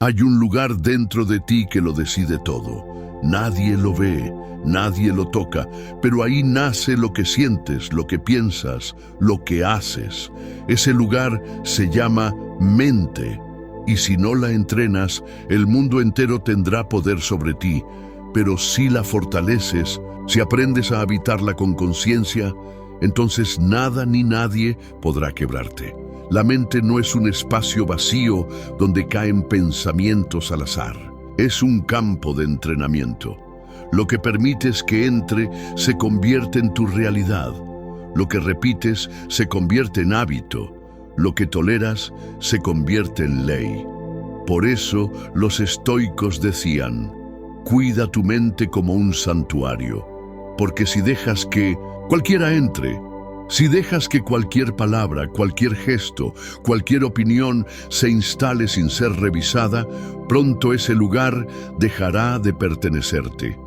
Hay un lugar dentro de ti que lo decide todo. Nadie lo ve, nadie lo toca, pero ahí nace lo que sientes, lo que piensas, lo que haces. Ese lugar se llama mente. Y si no la entrenas, el mundo entero tendrá poder sobre ti. Pero si la fortaleces, si aprendes a habitarla con conciencia, entonces nada ni nadie podrá quebrarte. La mente no es un espacio vacío donde caen pensamientos al azar. Es un campo de entrenamiento. Lo que permites que entre se convierte en tu realidad. Lo que repites se convierte en hábito. Lo que toleras se convierte en ley. Por eso los estoicos decían: cuida tu mente como un santuario, porque si dejas que cualquiera entre, si dejas que cualquier palabra, cualquier gesto, cualquier opinión se instale sin ser revisada, pronto ese lugar dejará de pertenecerte.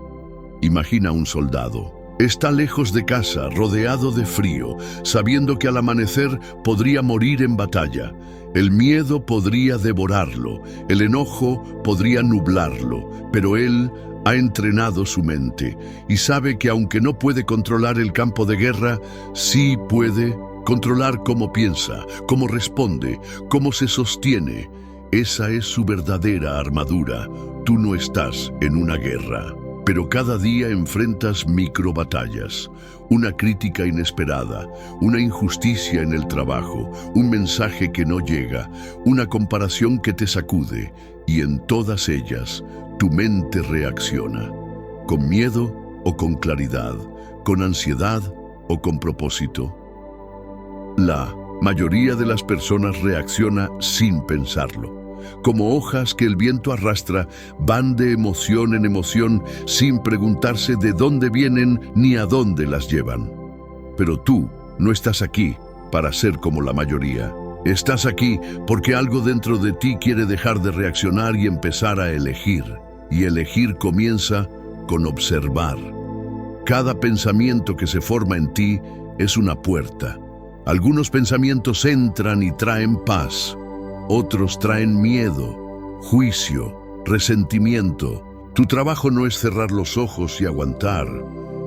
Imagina un soldado. Está lejos de casa, rodeado de frío, sabiendo que al amanecer podría morir en batalla. El miedo podría devorarlo, el enojo podría nublarlo, pero él ha entrenado su mente y sabe que aunque no puede controlar el campo de guerra, sí puede controlar cómo piensa, cómo responde, cómo se sostiene. Esa es su verdadera armadura. Tú no estás en una guerra, pero cada día enfrentas microbatallas. Una crítica inesperada, una injusticia en el trabajo, un mensaje que no llega, una comparación que te sacude, y en todas ellas tu mente reacciona, con miedo o con claridad, con ansiedad o con propósito. La mayoría de las personas reacciona sin pensarlo. Como hojas que el viento arrastra, van de emoción en emoción sin preguntarse de dónde vienen ni a dónde las llevan. Pero tú no estás aquí para ser como la mayoría. Estás aquí porque algo dentro de ti quiere dejar de reaccionar y empezar a elegir. Y elegir comienza con observar. Cada pensamiento que se forma en ti es una puerta. Algunos pensamientos entran y traen paz. Otros traen miedo, juicio, resentimiento. Tu trabajo no es cerrar los ojos y aguantar,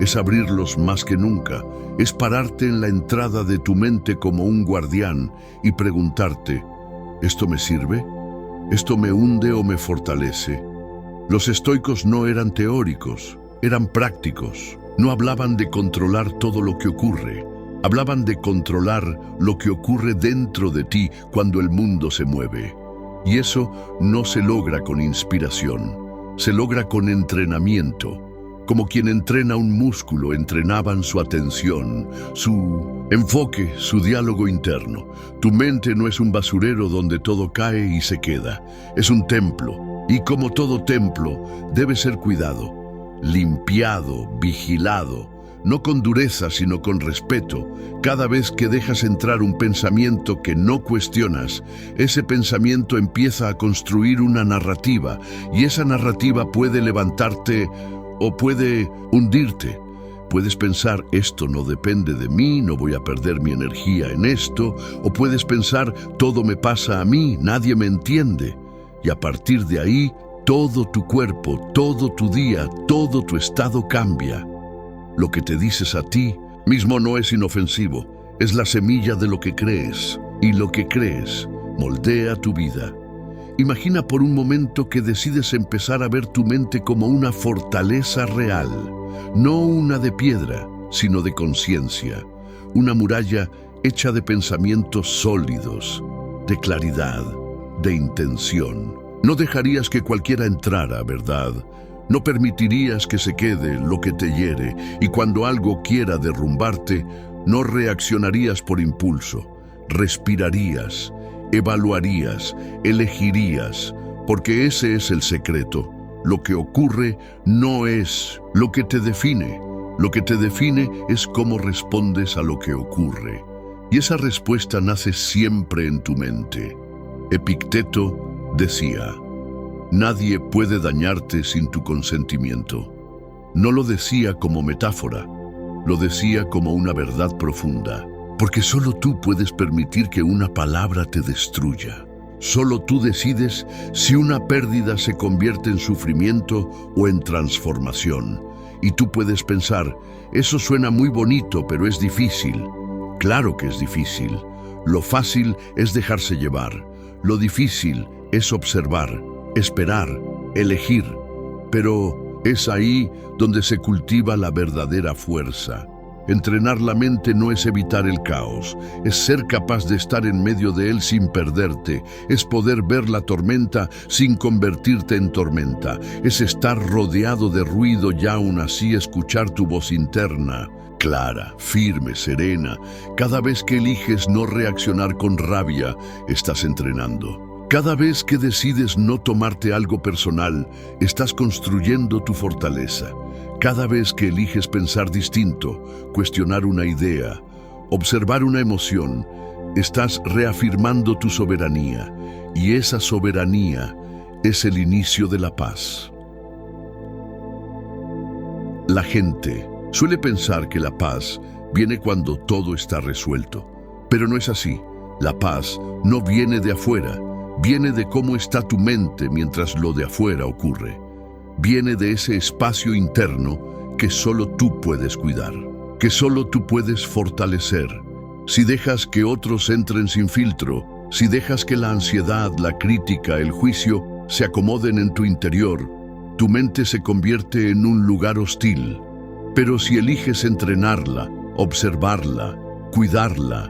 es abrirlos más que nunca, es pararte en la entrada de tu mente como un guardián y preguntarte: ¿esto me sirve? ¿Esto me hunde o me fortalece? Los estoicos no eran teóricos, eran prácticos. No hablaban de controlar todo lo que ocurre. Hablaban de controlar lo que ocurre dentro de ti cuando el mundo se mueve. Y eso no se logra con inspiración, se logra con entrenamiento. Como quien entrena un músculo, entrenaban su atención, su enfoque, su diálogo interno. Tu mente no es un basurero donde todo cae y se queda. Es un templo, y como todo templo, debe ser cuidado, limpiado, vigilado. No con dureza, sino con respeto. Cada vez que dejas entrar un pensamiento que no cuestionas, ese pensamiento empieza a construir una narrativa, y esa narrativa puede levantarte o puede hundirte. Puedes pensar: esto no depende de mí, no voy a perder mi energía en esto. O puedes pensar: todo me pasa a mí, nadie me entiende. Y a partir de ahí, todo tu cuerpo, todo tu día, todo tu estado cambia. Lo que te dices a ti mismo no es inofensivo, es la semilla de lo que crees, y lo que crees moldea tu vida. Imagina por un momento que decides empezar a ver tu mente como una fortaleza real, no una de piedra, sino de conciencia, una muralla hecha de pensamientos sólidos, de claridad, de intención. No dejarías que cualquiera entrara, ¿verdad? No permitirías que se quede lo que te hiere, y cuando algo quiera derrumbarte, no reaccionarías por impulso. Respirarías, evaluarías, elegirías, porque ese es el secreto. Lo que ocurre no es lo que te define. Lo que te define es cómo respondes a lo que ocurre. Y esa respuesta nace siempre en tu mente. Epicteto decía: nadie puede dañarte sin tu consentimiento. No lo decía como metáfora, lo decía como una verdad profunda, porque solo tú puedes permitir que una palabra te destruya. Solo tú decides si una pérdida se convierte en sufrimiento o en transformación. Y tú puedes pensar, eso suena muy bonito, pero es difícil. Claro que es difícil. Lo fácil es dejarse llevar. Lo difícil es observar, esperar, elegir. Pero es ahí donde se cultiva la verdadera fuerza. Entrenar la mente no es evitar el caos, es ser capaz de estar en medio de él sin perderte, es poder ver la tormenta sin convertirte en tormenta, es estar rodeado de ruido y aún así escuchar tu voz interna, clara, firme, serena. Cada vez que eliges no reaccionar con rabia, estás entrenando. Cada vez que decides no tomarte algo personal, estás construyendo tu fortaleza. Cada vez que eliges pensar distinto, cuestionar una idea, observar una emoción, estás reafirmando tu soberanía, y esa soberanía es el inicio de la paz. La gente suele pensar que la paz viene cuando todo está resuelto, pero no es así. La paz no viene de afuera, viene de cómo está tu mente mientras lo de afuera ocurre. Viene de ese espacio interno que solo tú puedes cuidar, que solo tú puedes fortalecer. Si dejas que otros entren sin filtro, si dejas que la ansiedad, la crítica, el juicio se acomoden en tu interior, tu mente se convierte en un lugar hostil. Pero si eliges entrenarla, observarla, cuidarla,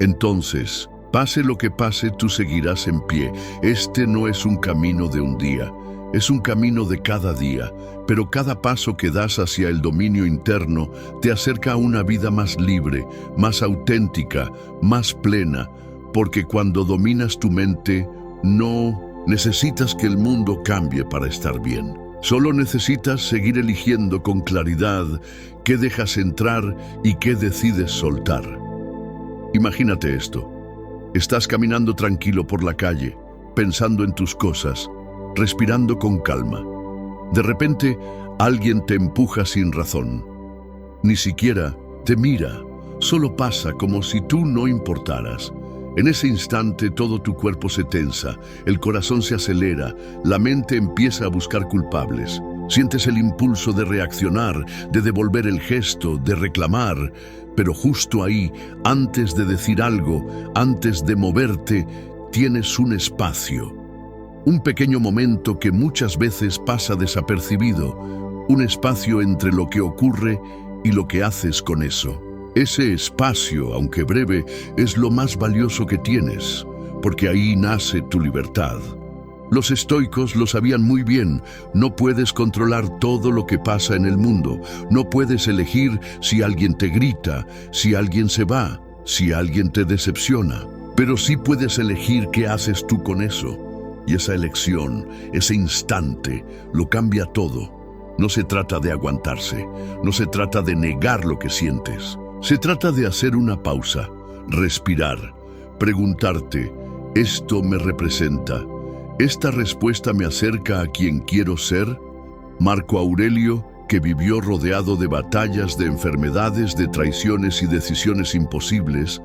entonces, pase lo que pase, tú seguirás en pie. Este no es un camino de un día. Es un camino de cada día, pero cada paso que das hacia el dominio interno te acerca a una vida más libre, más auténtica, más plena, porque cuando dominas tu mente, no necesitas que el mundo cambie para estar bien. Solo necesitas seguir eligiendo con claridad qué dejas entrar y qué decides soltar. Imagínate esto. Estás caminando tranquilo por la calle, pensando en tus cosas, respirando con calma. De repente, alguien te empuja sin razón. Ni siquiera te mira, solo pasa como si tú no importaras. En ese instante todo tu cuerpo se tensa, el corazón se acelera, la mente empieza a buscar culpables. Sientes el impulso de reaccionar, de devolver el gesto, de reclamar, pero justo ahí, antes de decir algo, antes de moverte, tienes un espacio. Un pequeño momento que muchas veces pasa desapercibido, un espacio entre lo que ocurre y lo que haces con eso. Ese espacio, aunque breve, es lo más valioso que tienes, porque ahí nace tu libertad. Los estoicos lo sabían muy bien, no puedes controlar todo lo que pasa en el mundo, no puedes elegir si alguien te grita, si alguien se va, si alguien te decepciona, pero sí puedes elegir qué haces tú con eso. Y esa elección, ese instante, lo cambia todo. No se trata de aguantarse, no se trata de negar lo que sientes. Se trata de hacer una pausa, respirar, preguntarte, ¿esto me representa? ¿Esta respuesta me acerca a quien quiero ser? Marco Aurelio, que vivió rodeado de batallas, de enfermedades, de traiciones y decisiones imposibles,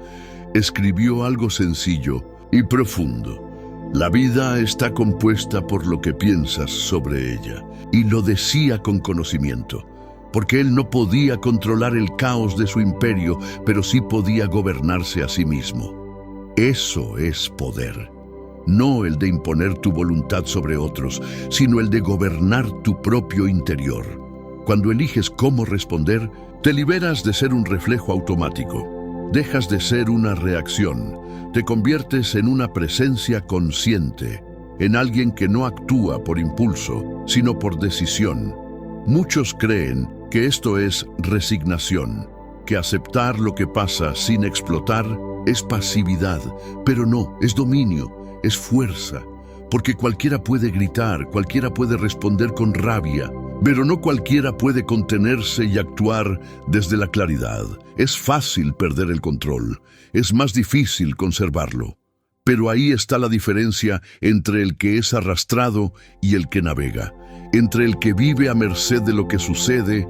escribió algo sencillo y profundo. La vida está compuesta por lo que piensas sobre ella, y lo decía con conocimiento, porque él no podía controlar el caos de su imperio, pero sí podía gobernarse a sí mismo. Eso es poder, no el de imponer tu voluntad sobre otros, sino el de gobernar tu propio interior. Cuando eliges cómo responder, te liberas de ser un reflejo automático. Dejas de ser una reacción, te conviertes en una presencia consciente, en alguien que no actúa por impulso, sino por decisión. Muchos creen que esto es resignación, que aceptar lo que pasa sin explotar es pasividad, pero no, es dominio, es fuerza, porque cualquiera puede gritar, cualquiera puede responder con rabia, pero no cualquiera puede contenerse y actuar desde la claridad. Es fácil perder el control, es más difícil conservarlo. Pero ahí está la diferencia entre el que es arrastrado y el que navega, entre el que vive a merced de lo que sucede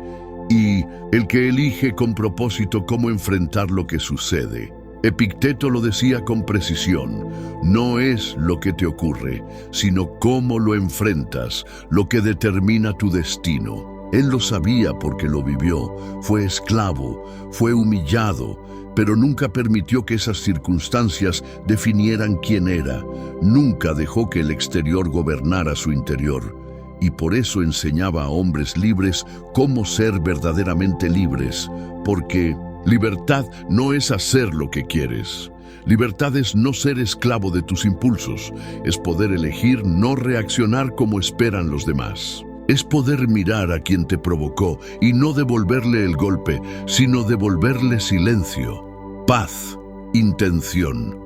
y el que elige con propósito cómo enfrentar lo que sucede. Epicteto lo decía con precisión: no es lo que te ocurre, sino cómo lo enfrentas, lo que determina tu destino. Él lo sabía porque lo vivió, fue esclavo, fue humillado, pero nunca permitió que esas circunstancias definieran quién era. Nunca dejó que el exterior gobernara su interior. Y por eso enseñaba a hombres libres cómo ser verdaderamente libres, porque libertad no es hacer lo que quieres. Libertad es no ser esclavo de tus impulsos, es poder elegir no reaccionar como esperan los demás. Es poder mirar a quien te provocó y no devolverle el golpe, sino devolverle silencio, paz, intención.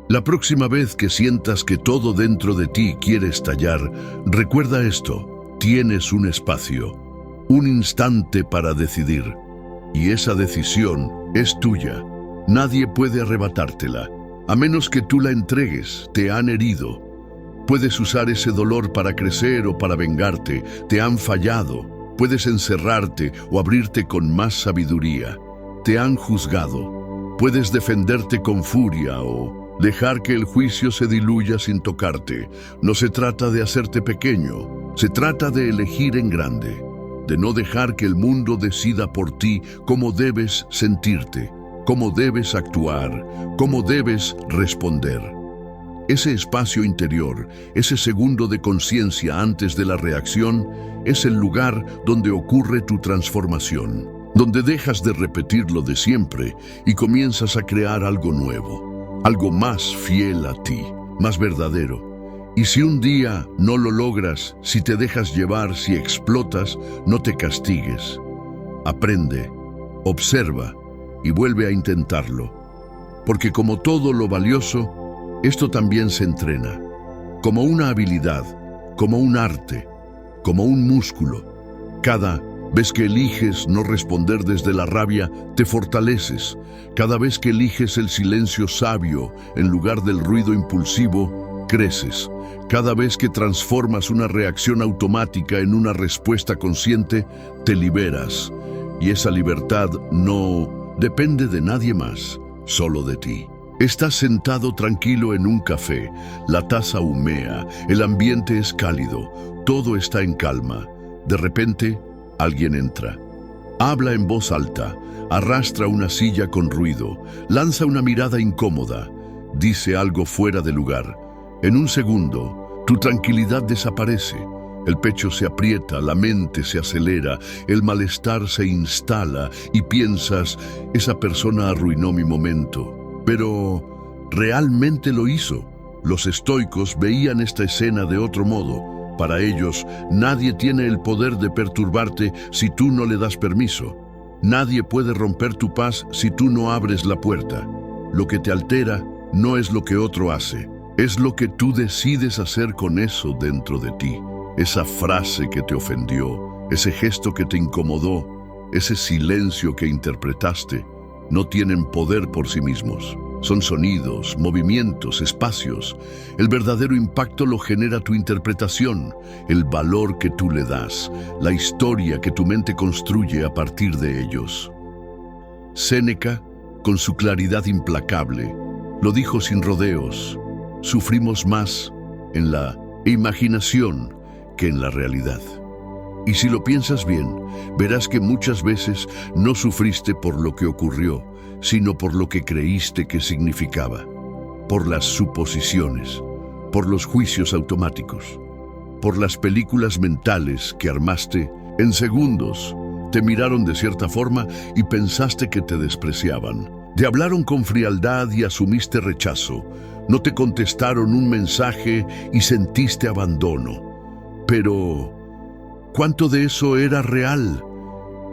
La próxima vez que sientas que todo dentro de ti quiere estallar, recuerda esto: tienes un espacio, un instante para decidir. Y esa decisión es tuya. Nadie puede arrebatártela, a menos que tú la entregues. Te han herido. Puedes usar ese dolor para crecer o para vengarte. Te han fallado. Puedes encerrarte o abrirte con más sabiduría. Te han juzgado. Puedes defenderte con furia o dejar que el juicio se diluya sin tocarte. No se trata de hacerte pequeño, se trata de elegir en grande, de no dejar que el mundo decida por ti cómo debes sentirte, cómo debes actuar, cómo debes responder. Ese espacio interior, ese segundo de conciencia antes de la reacción, es el lugar donde ocurre tu transformación, donde dejas de repetir lo de siempre y comienzas a crear algo nuevo. Algo más fiel a ti, más verdadero. Y si un día no lo logras, si te dejas llevar, si explotas, no te castigues. Aprende, observa y vuelve a intentarlo. Porque como todo lo valioso, esto también se entrena. Como una habilidad, como un arte, como un músculo. Cada vez que eliges no responder desde la rabia, te fortaleces. Cada vez que eliges el silencio sabio en lugar del ruido impulsivo, creces. Cada vez que transformas una reacción automática en una respuesta consciente, te liberas. Y esa libertad no depende de nadie más, solo de ti. Estás sentado tranquilo en un café, la taza humea, el ambiente es cálido, todo está en calma. De repente, alguien entra. Habla en voz alta, arrastra una silla con ruido, lanza una mirada incómoda, dice algo fuera de lugar. En un segundo, tu tranquilidad desaparece. El pecho se aprieta, la mente se acelera, el malestar se instala y piensas: esa persona arruinó mi momento. Pero realmente lo hizo. Los estoicos veían esta escena de otro modo. Para ellos, nadie tiene el poder de perturbarte si tú no le das permiso. Nadie puede romper tu paz si tú no abres la puerta. Lo que te altera no es lo que otro hace, es lo que tú decides hacer con eso dentro de ti. Esa frase que te ofendió, ese gesto que te incomodó, ese silencio que interpretaste, no tienen poder por sí mismos. Son sonidos, movimientos, espacios. El verdadero impacto lo genera tu interpretación, el valor que tú le das, la historia que tu mente construye a partir de ellos. Séneca, con su claridad implacable, lo dijo sin rodeos: sufrimos más en la imaginación que en la realidad. Y si lo piensas bien, verás que muchas veces no sufriste por lo que ocurrió, sino por lo que creíste que significaba, por las suposiciones, por los juicios automáticos, por las películas mentales que armaste en segundos. Te miraron de cierta forma y pensaste que te despreciaban. Te hablaron con frialdad y asumiste rechazo. No te contestaron un mensaje y sentiste abandono. Pero ¿cuánto de eso era real?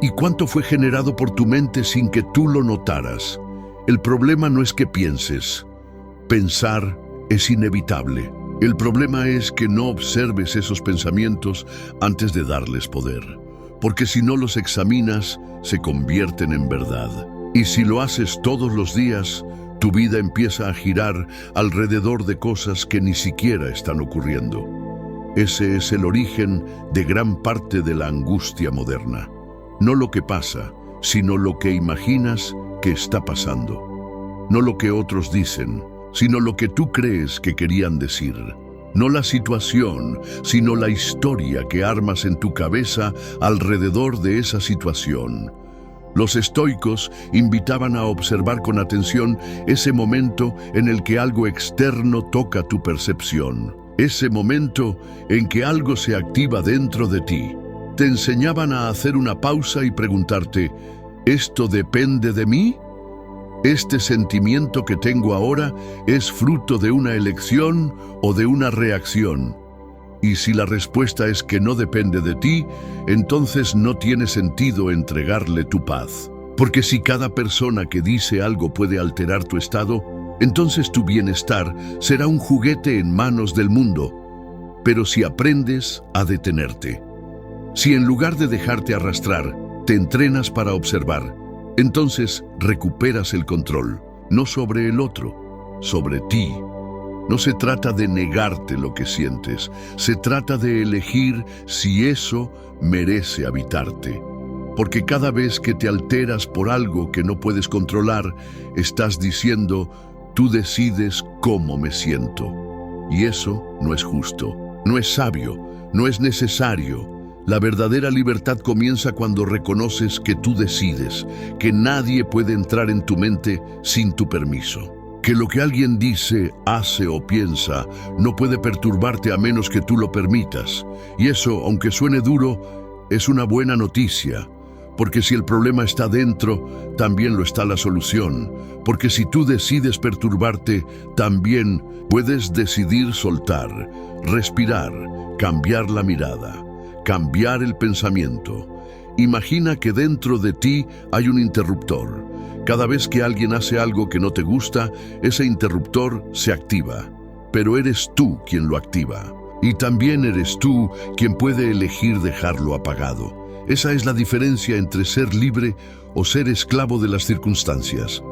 ¿Y cuánto fue generado por tu mente sin que tú lo notaras? El problema no es que pienses. Pensar es inevitable. El problema es que no observes esos pensamientos antes de darles poder. Porque si no los examinas, se convierten en verdad. Y si lo haces todos los días, tu vida empieza a girar alrededor de cosas que ni siquiera están ocurriendo. Ese es el origen de gran parte de la angustia moderna. No lo que pasa, sino lo que imaginas que está pasando. no lo que otros dicen, sino lo que tú crees que querían decir. No la situación, sino la historia que armas en tu cabeza alrededor de esa situación. Los estoicos invitaban a observar con atención ese momento en el que algo externo toca tu percepción. Ese momento en que algo se activa dentro de ti. Te enseñaban a hacer una pausa y preguntarte, ¿esto depende de mí? ¿Este sentimiento que tengo ahora es fruto de una elección o de una reacción? Y si la respuesta es que no depende de ti, entonces no tiene sentido entregarle tu paz. Porque si cada persona que dice algo puede alterar tu estado, entonces tu bienestar será un juguete en manos del mundo. Pero si aprendes a detenerte, si en lugar de dejarte arrastrar, te entrenas para observar, entonces recuperas el control, no sobre el otro, sobre ti. No se trata de negarte lo que sientes, se trata de elegir si eso merece habitarte. Porque cada vez que te alteras por algo que no puedes controlar, estás diciendo, tú decides cómo me siento. Y eso no es justo, no es sabio, no es necesario. La verdadera libertad comienza cuando reconoces que tú decides, que nadie puede entrar en tu mente sin tu permiso. Que lo que alguien dice, hace o piensa no puede perturbarte a menos que tú lo permitas. Y eso, aunque suene duro, es una buena noticia. Porque si el problema está dentro, también lo está la solución. Porque si tú decides perturbarte, también puedes decidir soltar, respirar, cambiar la mirada, cambiar el pensamiento. Imagina que dentro de ti hay un interruptor. Cada vez que alguien hace algo que no te gusta, ese interruptor se activa. Pero eres tú quien lo activa. Y también eres tú quien puede elegir dejarlo apagado. Esa es la diferencia entre ser libre o ser esclavo de las circunstancias.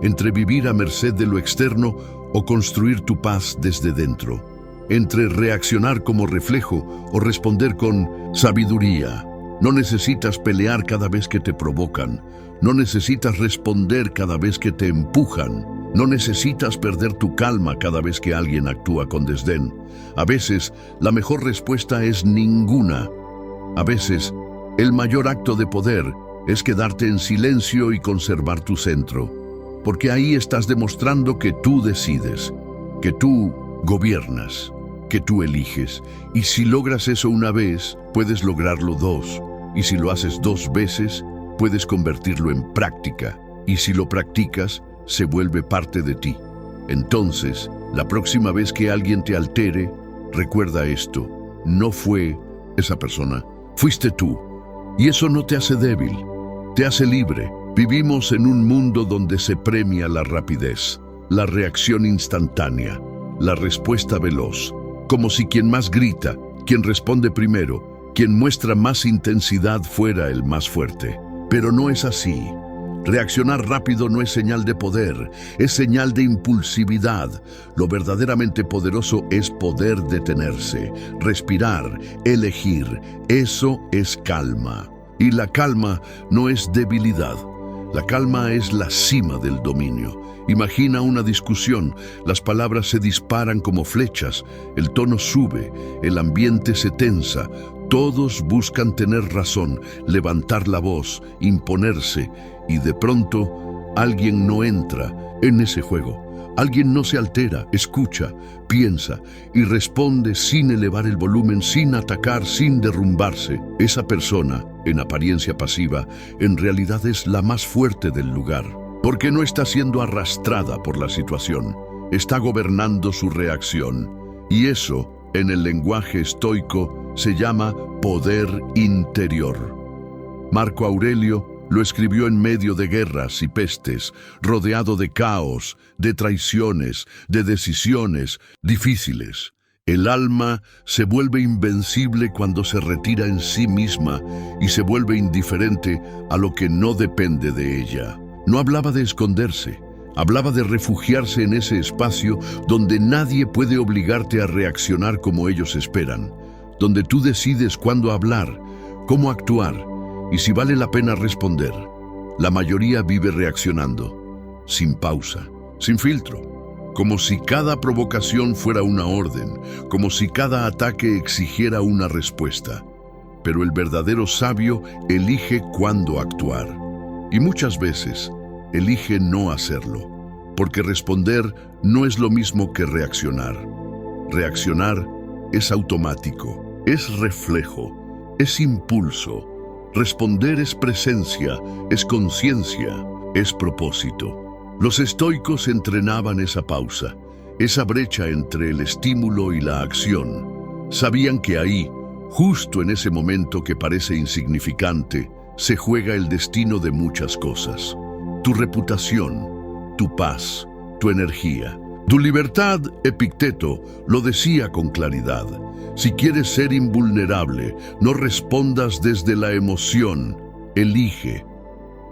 Entre vivir a merced de lo externo o construir tu paz desde dentro. Entre reaccionar como reflejo o responder con sabiduría. No necesitas pelear cada vez que te provocan. No necesitas responder cada vez que te empujan. No necesitas perder tu calma cada vez que alguien actúa con desdén. A veces, la mejor respuesta es ninguna. A veces, el mayor acto de poder es quedarte en silencio y conservar tu centro. Porque ahí estás demostrando que tú decides, que tú gobiernas, que tú eliges. Y si logras eso una vez, puedes lograrlo dos. Y si lo haces dos veces, puedes convertirlo en práctica. Y si lo practicas, se vuelve parte de ti. Entonces, la próxima vez que alguien te altere, recuerda esto. No fue esa persona, fuiste tú. Y eso no te hace débil, te hace libre. Vivimos en un mundo donde se premia la rapidez, la reacción instantánea, la respuesta veloz. Como si quien más grita, quien responde primero, quien muestra más intensidad fuera el más fuerte. Pero no es así. Reaccionar rápido no es señal de poder, es señal de impulsividad. Lo verdaderamente poderoso es poder detenerse, respirar, elegir. Eso es calma. Y la calma no es debilidad. La calma es la cima del dominio. Imagina una discusión, las palabras se disparan como flechas, el tono sube, el ambiente se tensa. Todos buscan tener razón, levantar la voz, imponerse, y de pronto alguien no entra en ese juego. Alguien no se altera, escucha, piensa y responde sin elevar el volumen, sin atacar, sin derrumbarse. Esa persona, en apariencia pasiva, en realidad es la más fuerte del lugar, porque no está siendo arrastrada por la situación, está gobernando su reacción. Y eso, en el lenguaje estoico, se llama poder interior. Marco Aurelio lo escribió en medio de guerras y pestes, rodeado de caos, de traiciones, de decisiones difíciles. El alma se vuelve invencible cuando se retira en sí misma y se vuelve indiferente a lo que no depende de ella. No hablaba de esconderse, hablaba de refugiarse en ese espacio donde nadie puede obligarte a reaccionar como ellos esperan, donde tú decides cuándo hablar, cómo actuar y si vale la pena responder. La mayoría vive reaccionando, sin pausa, sin filtro, como si cada provocación fuera una orden, como si cada ataque exigiera una respuesta. Pero el verdadero sabio elige cuándo actuar, y muchas veces elige no hacerlo, porque responder no es lo mismo que reaccionar. Reaccionar es automático, es reflejo, es impulso. Responder es presencia, es conciencia, es propósito. Los estoicos entrenaban esa pausa, esa brecha entre el estímulo y la acción. Sabían que ahí, justo en ese momento que parece insignificante, se juega el destino de muchas cosas. Tu reputación, tu paz, tu energía. Tu libertad, Epicteto, lo decía con claridad. Si quieres ser invulnerable, no respondas desde la emoción, elige.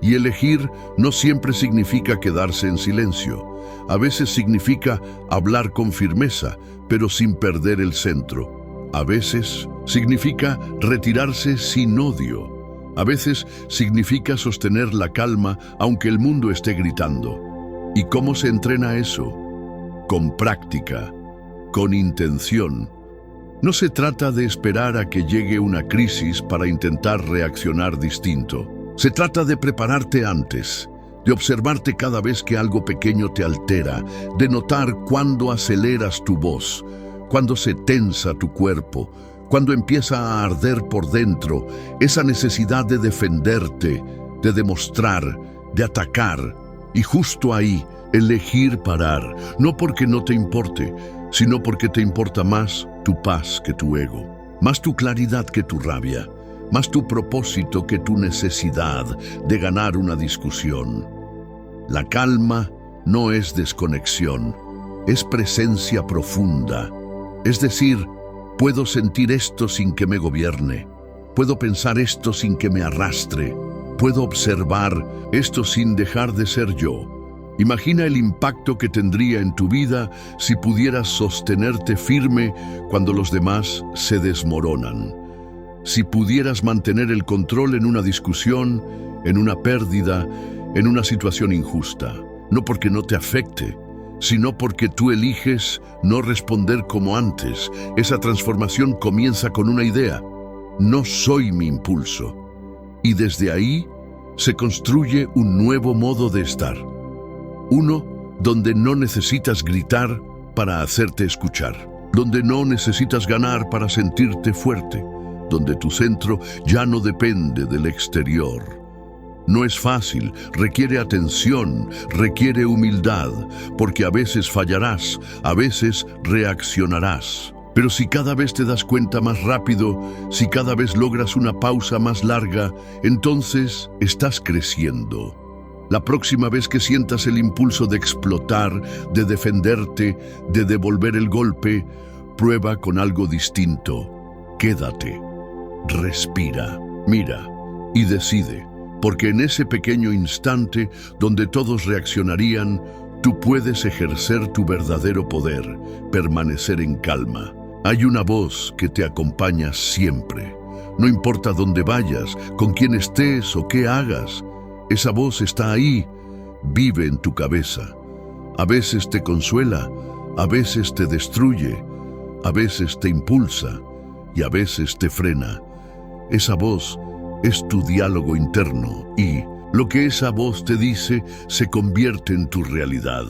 Y elegir no siempre significa quedarse en silencio. A veces significa hablar con firmeza, pero sin perder el centro. A veces significa retirarse sin odio. A veces significa sostener la calma aunque el mundo esté gritando. ¿Y cómo se entrena eso? Con práctica, con intención. No se trata de esperar a que llegue una crisis para intentar reaccionar distinto. Se trata de prepararte antes, de observarte cada vez que algo pequeño te altera, de notar cuándo aceleras tu voz, cuándo se tensa tu cuerpo, cuando empieza a arder por dentro esa necesidad de defenderte, de demostrar, de atacar, y justo ahí elegir parar, no porque no te importe, sino porque te importa más tu paz que tu ego, más tu claridad que tu rabia, más tu propósito que tu necesidad de ganar una discusión. La calma no es desconexión, es presencia profunda. Es decir, puedo sentir esto sin que me gobierne, puedo pensar esto sin que me arrastre, puedo observar esto sin dejar de ser yo. Imagina el impacto que tendría en tu vida si pudieras sostenerte firme cuando los demás se desmoronan. Si pudieras mantener el control en una discusión, en una pérdida, en una situación injusta. No porque no te afecte, sino porque tú eliges no responder como antes. Esa transformación comienza con una idea. No soy mi impulso. Y desde ahí se construye un nuevo modo de estar. Uno donde no necesitas gritar para hacerte escuchar, donde no necesitas ganar para sentirte fuerte, donde tu centro ya no depende del exterior. No es fácil, requiere atención, requiere humildad, porque a veces fallarás, a veces reaccionarás. Pero si cada vez te das cuenta más rápido, si cada vez logras una pausa más larga, entonces estás creciendo. La próxima vez que sientas el impulso de explotar, de defenderte, de devolver el golpe, prueba con algo distinto. Quédate, respira, mira y decide, porque en ese pequeño instante donde todos reaccionarían, tú puedes ejercer tu verdadero poder, permanecer en calma. Hay una voz que te acompaña siempre. No importa dónde vayas, con quién estés o qué hagas, esa voz está ahí, vive en tu cabeza. A veces te consuela, a veces te destruye, a veces te impulsa y a veces te frena. Esa voz es tu diálogo interno y lo que esa voz te dice se convierte en tu realidad.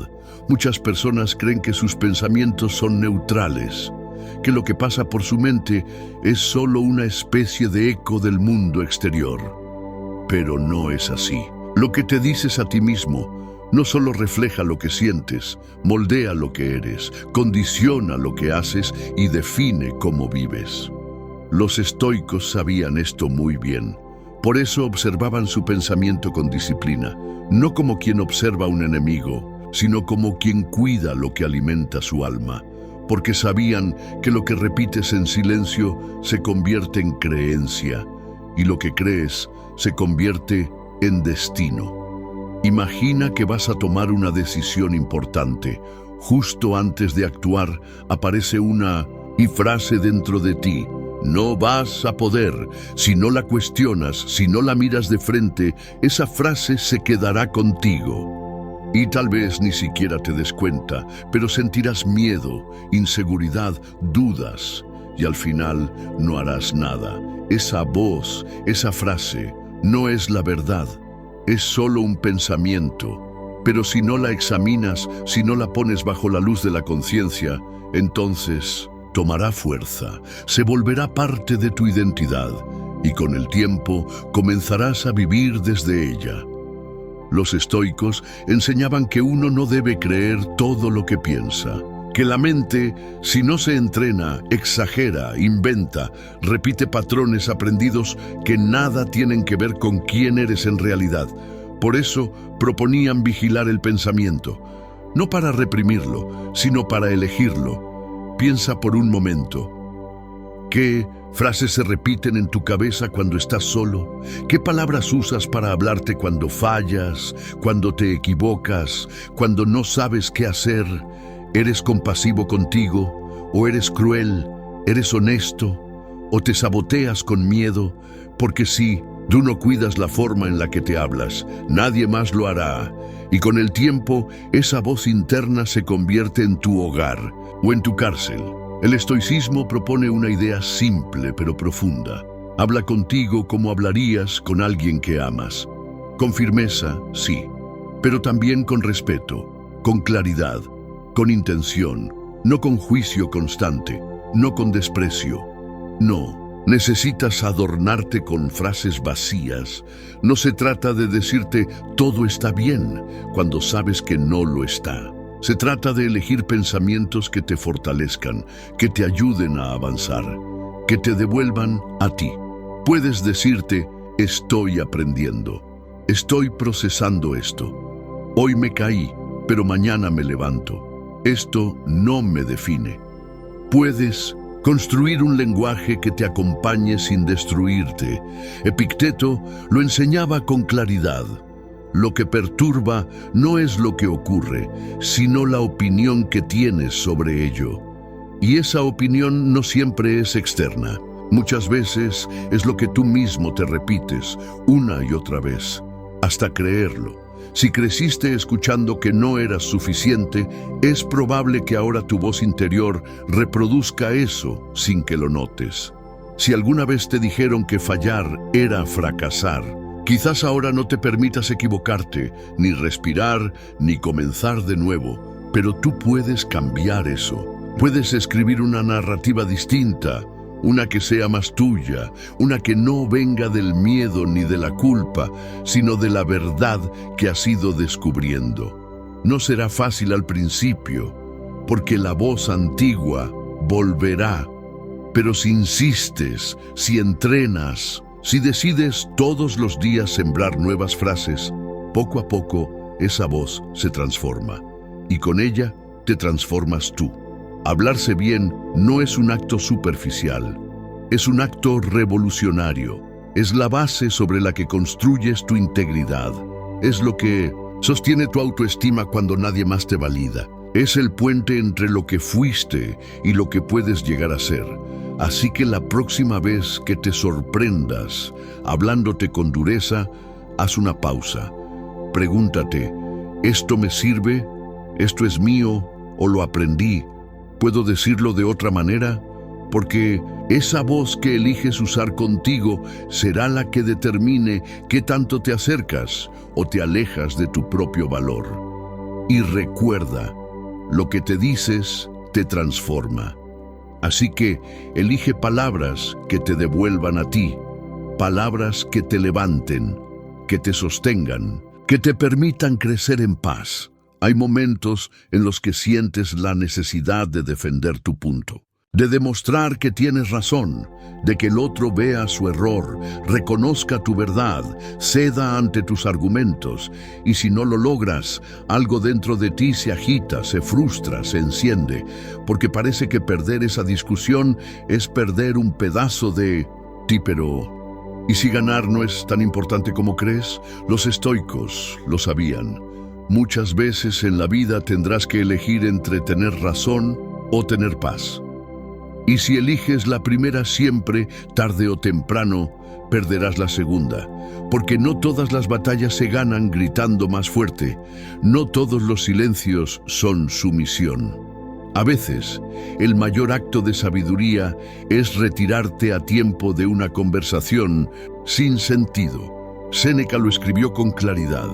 Muchas personas creen que sus pensamientos son neutrales, que lo que pasa por su mente es solo una especie de eco del mundo exterior. Pero no es así. Lo que te dices a ti mismo no solo refleja lo que sientes, moldea lo que eres, condiciona lo que haces y define cómo vives. Los estoicos sabían esto muy bien. Por eso observaban su pensamiento con disciplina, no como quien observa a un enemigo, sino como quien cuida lo que alimenta su alma, porque sabían que lo que repites en silencio se convierte en creencia, y lo que crees se convierte en destino. Imagina que vas a tomar una decisión importante. Justo antes de actuar aparece una frase dentro de ti. No vas a poder. Si no la cuestionas, si no la miras de frente, esa frase se quedará contigo. Y tal vez ni siquiera te des cuenta, pero sentirás miedo, inseguridad, dudas, y al final no harás nada. Esa voz, esa frase, no es la verdad, es solo un pensamiento. Pero si no la examinas, si no la pones bajo la luz de la conciencia, entonces tomará fuerza, se volverá parte de tu identidad, y con el tiempo comenzarás a vivir desde ella. Los estoicos enseñaban que uno no debe creer todo lo que piensa, que la mente, si no se entrena, exagera, inventa, repite patrones aprendidos que nada tienen que ver con quién eres en realidad. Por eso proponían vigilar el pensamiento, no para reprimirlo, sino para elegirlo. Piensa por un momento. ¿Qué frases se repiten en tu cabeza cuando estás solo? ¿Qué palabras usas para hablarte cuando fallas, cuando te equivocas, cuando no sabes qué hacer? ¿Eres compasivo contigo? ¿O eres cruel? ¿Eres honesto? ¿O te saboteas con miedo? Porque si tú no cuidas la forma en la que te hablas, nadie más lo hará. Y con el tiempo, esa voz interna se convierte en tu hogar o en tu cárcel. El estoicismo propone una idea simple pero profunda. Habla contigo como hablarías con alguien que amas. Con firmeza, sí, pero también con respeto, con claridad, con intención, no con juicio constante, no con desprecio. No, necesitas adornarte con frases vacías. No se trata de decirte todo está bien cuando sabes que no lo está. Se trata de elegir pensamientos que te fortalezcan, que te ayuden a avanzar, que te devuelvan a ti. Puedes decirte, estoy aprendiendo, estoy procesando esto. Hoy me caí, pero mañana me levanto. Esto no me define. Puedes construir un lenguaje que te acompañe sin destruirte. Epicteto lo enseñaba con claridad. Lo que perturba no es lo que ocurre, sino la opinión que tienes sobre ello. Y esa opinión no siempre es externa. Muchas veces es lo que tú mismo te repites una y otra vez, hasta creerlo. Si creciste escuchando que no eras suficiente, es probable que ahora tu voz interior reproduzca eso sin que lo notes. Si alguna vez te dijeron que fallar era fracasar, quizás ahora no te permitas equivocarte, ni respirar, ni comenzar de nuevo, pero tú puedes cambiar eso. Puedes escribir una narrativa distinta, una que sea más tuya, una que no venga del miedo ni de la culpa, sino de la verdad que has ido descubriendo. No será fácil al principio, porque la voz antigua volverá, pero si insistes, si entrenas, si decides todos los días sembrar nuevas frases, poco a poco esa voz se transforma y con ella te transformas tú. Hablarse bien no es un acto superficial, es un acto revolucionario. Es la base sobre la que construyes tu integridad. Es lo que sostiene tu autoestima cuando nadie más te valida. Es el puente entre lo que fuiste y lo que puedes llegar a ser. Así que la próxima vez que te sorprendas hablándote con dureza, haz una pausa. Pregúntate, ¿esto me sirve? ¿Esto es mío o lo aprendí? ¿Puedo decirlo de otra manera? Porque esa voz que eliges usar contigo será la que determine qué tanto te acercas o te alejas de tu propio valor. Y recuerda, lo que te dices te transforma. Así que elige palabras que te devuelvan a ti, palabras que te levanten, que te sostengan, que te permitan crecer en paz. Hay momentos en los que sientes la necesidad de defender tu punto, de demostrar que tienes razón, de que el otro vea su error, reconozca tu verdad, ceda ante tus argumentos, y si no lo logras, algo dentro de ti se agita, se frustra, se enciende, porque parece que perder esa discusión es perder un pedazo de ti. Pero ¿y si ganar no es tan importante como crees? Los estoicos lo sabían. Muchas veces en la vida tendrás que elegir entre tener razón o tener paz. Y si eliges la primera siempre, tarde o temprano, perderás la segunda, porque no todas las batallas se ganan gritando más fuerte, no todos los silencios son sumisión. A veces, el mayor acto de sabiduría es retirarte a tiempo de una conversación sin sentido. Séneca lo escribió con claridad.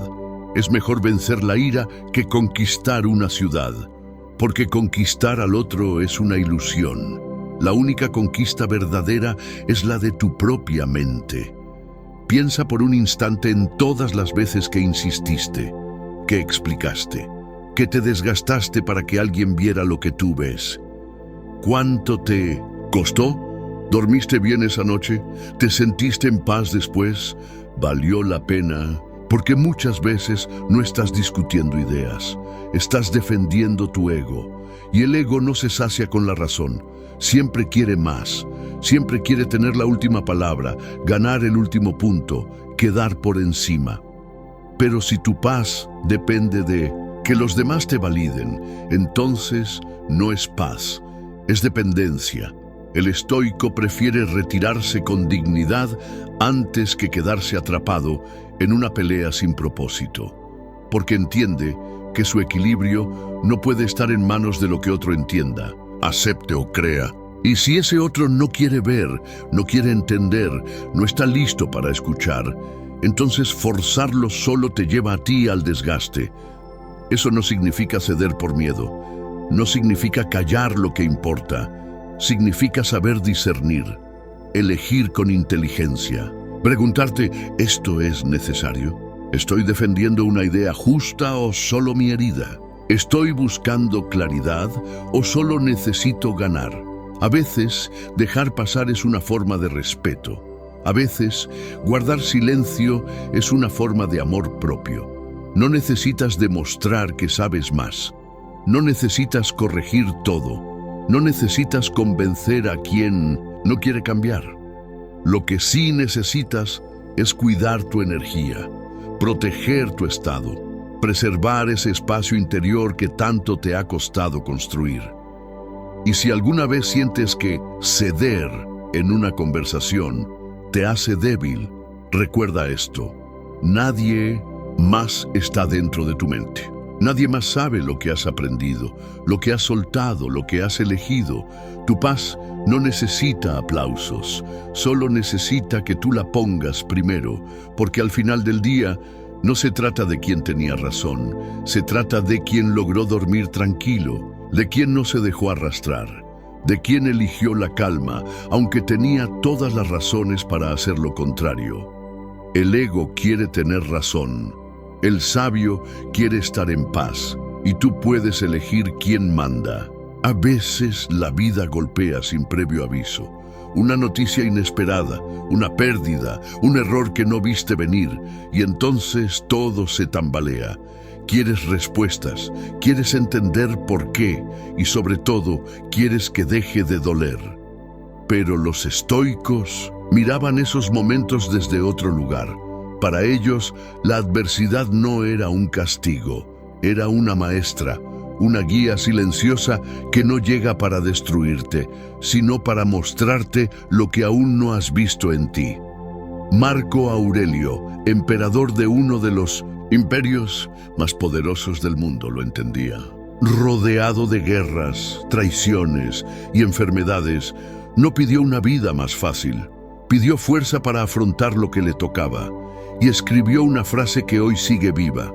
Es mejor vencer la ira que conquistar una ciudad, porque conquistar al otro es una ilusión. La única conquista verdadera es la de tu propia mente. Piensa por un instante en todas las veces que insististe, que explicaste, que te desgastaste para que alguien viera lo que tú ves. ¿Cuánto te costó? ¿Dormiste bien esa noche? ¿Te sentiste en paz después? ¿Valió la pena? Porque muchas veces no estás discutiendo ideas, estás defendiendo tu ego. Y el ego no se sacia con la razón, siempre quiere más, siempre quiere tener la última palabra, ganar el último punto, quedar por encima. Pero si tu paz depende de que los demás te validen, entonces no es paz, es dependencia. El estoico prefiere retirarse con dignidad antes que quedarse atrapado en una pelea sin propósito, porque entiende que su equilibrio no puede estar en manos de lo que otro entienda, acepte o crea. Y si ese otro no quiere ver, no quiere entender, no está listo para escuchar, entonces forzarlo solo te lleva a ti al desgaste. Eso no significa ceder por miedo, no significa callar lo que importa, significa saber discernir, elegir con inteligencia. Preguntarte, ¿esto es necesario? ¿Estoy defendiendo una idea justa o solo mi herida? ¿Estoy buscando claridad o solo necesito ganar? A veces, dejar pasar es una forma de respeto. A veces, guardar silencio es una forma de amor propio. No necesitas demostrar que sabes más. No necesitas corregir todo. No necesitas convencer a quien no quiere cambiar. Lo que sí necesitas es cuidar tu energía, proteger tu estado, preservar ese espacio interior que tanto te ha costado construir. Y si alguna vez sientes que ceder en una conversación te hace débil, recuerda esto: nadie más está dentro de tu mente. Nadie más sabe lo que has aprendido, lo que has soltado, lo que has elegido. Tu paz no necesita aplausos, solo necesita que tú la pongas primero, porque al final del día no se trata de quién tenía razón, se trata de quien logró dormir tranquilo, de quien no se dejó arrastrar, de quien eligió la calma, aunque tenía todas las razones para hacer lo contrario. El ego quiere tener razón. El sabio quiere estar en paz, y tú puedes elegir quién manda. A veces la vida golpea sin previo aviso. Una noticia inesperada, una pérdida, un error que no viste venir, y entonces todo se tambalea. Quieres respuestas, quieres entender por qué, y sobre todo, quieres que deje de doler. Pero los estoicos miraban esos momentos desde otro lugar. Para ellos, la adversidad no era un castigo, era una maestra, una guía silenciosa que no llega para destruirte, sino para mostrarte lo que aún no has visto en ti. Marco Aurelio, emperador de uno de los imperios más poderosos del mundo, lo entendía. Rodeado de guerras, traiciones y enfermedades, no pidió una vida más fácil, pidió fuerza para afrontar lo que le tocaba. Y escribió una frase que hoy sigue viva: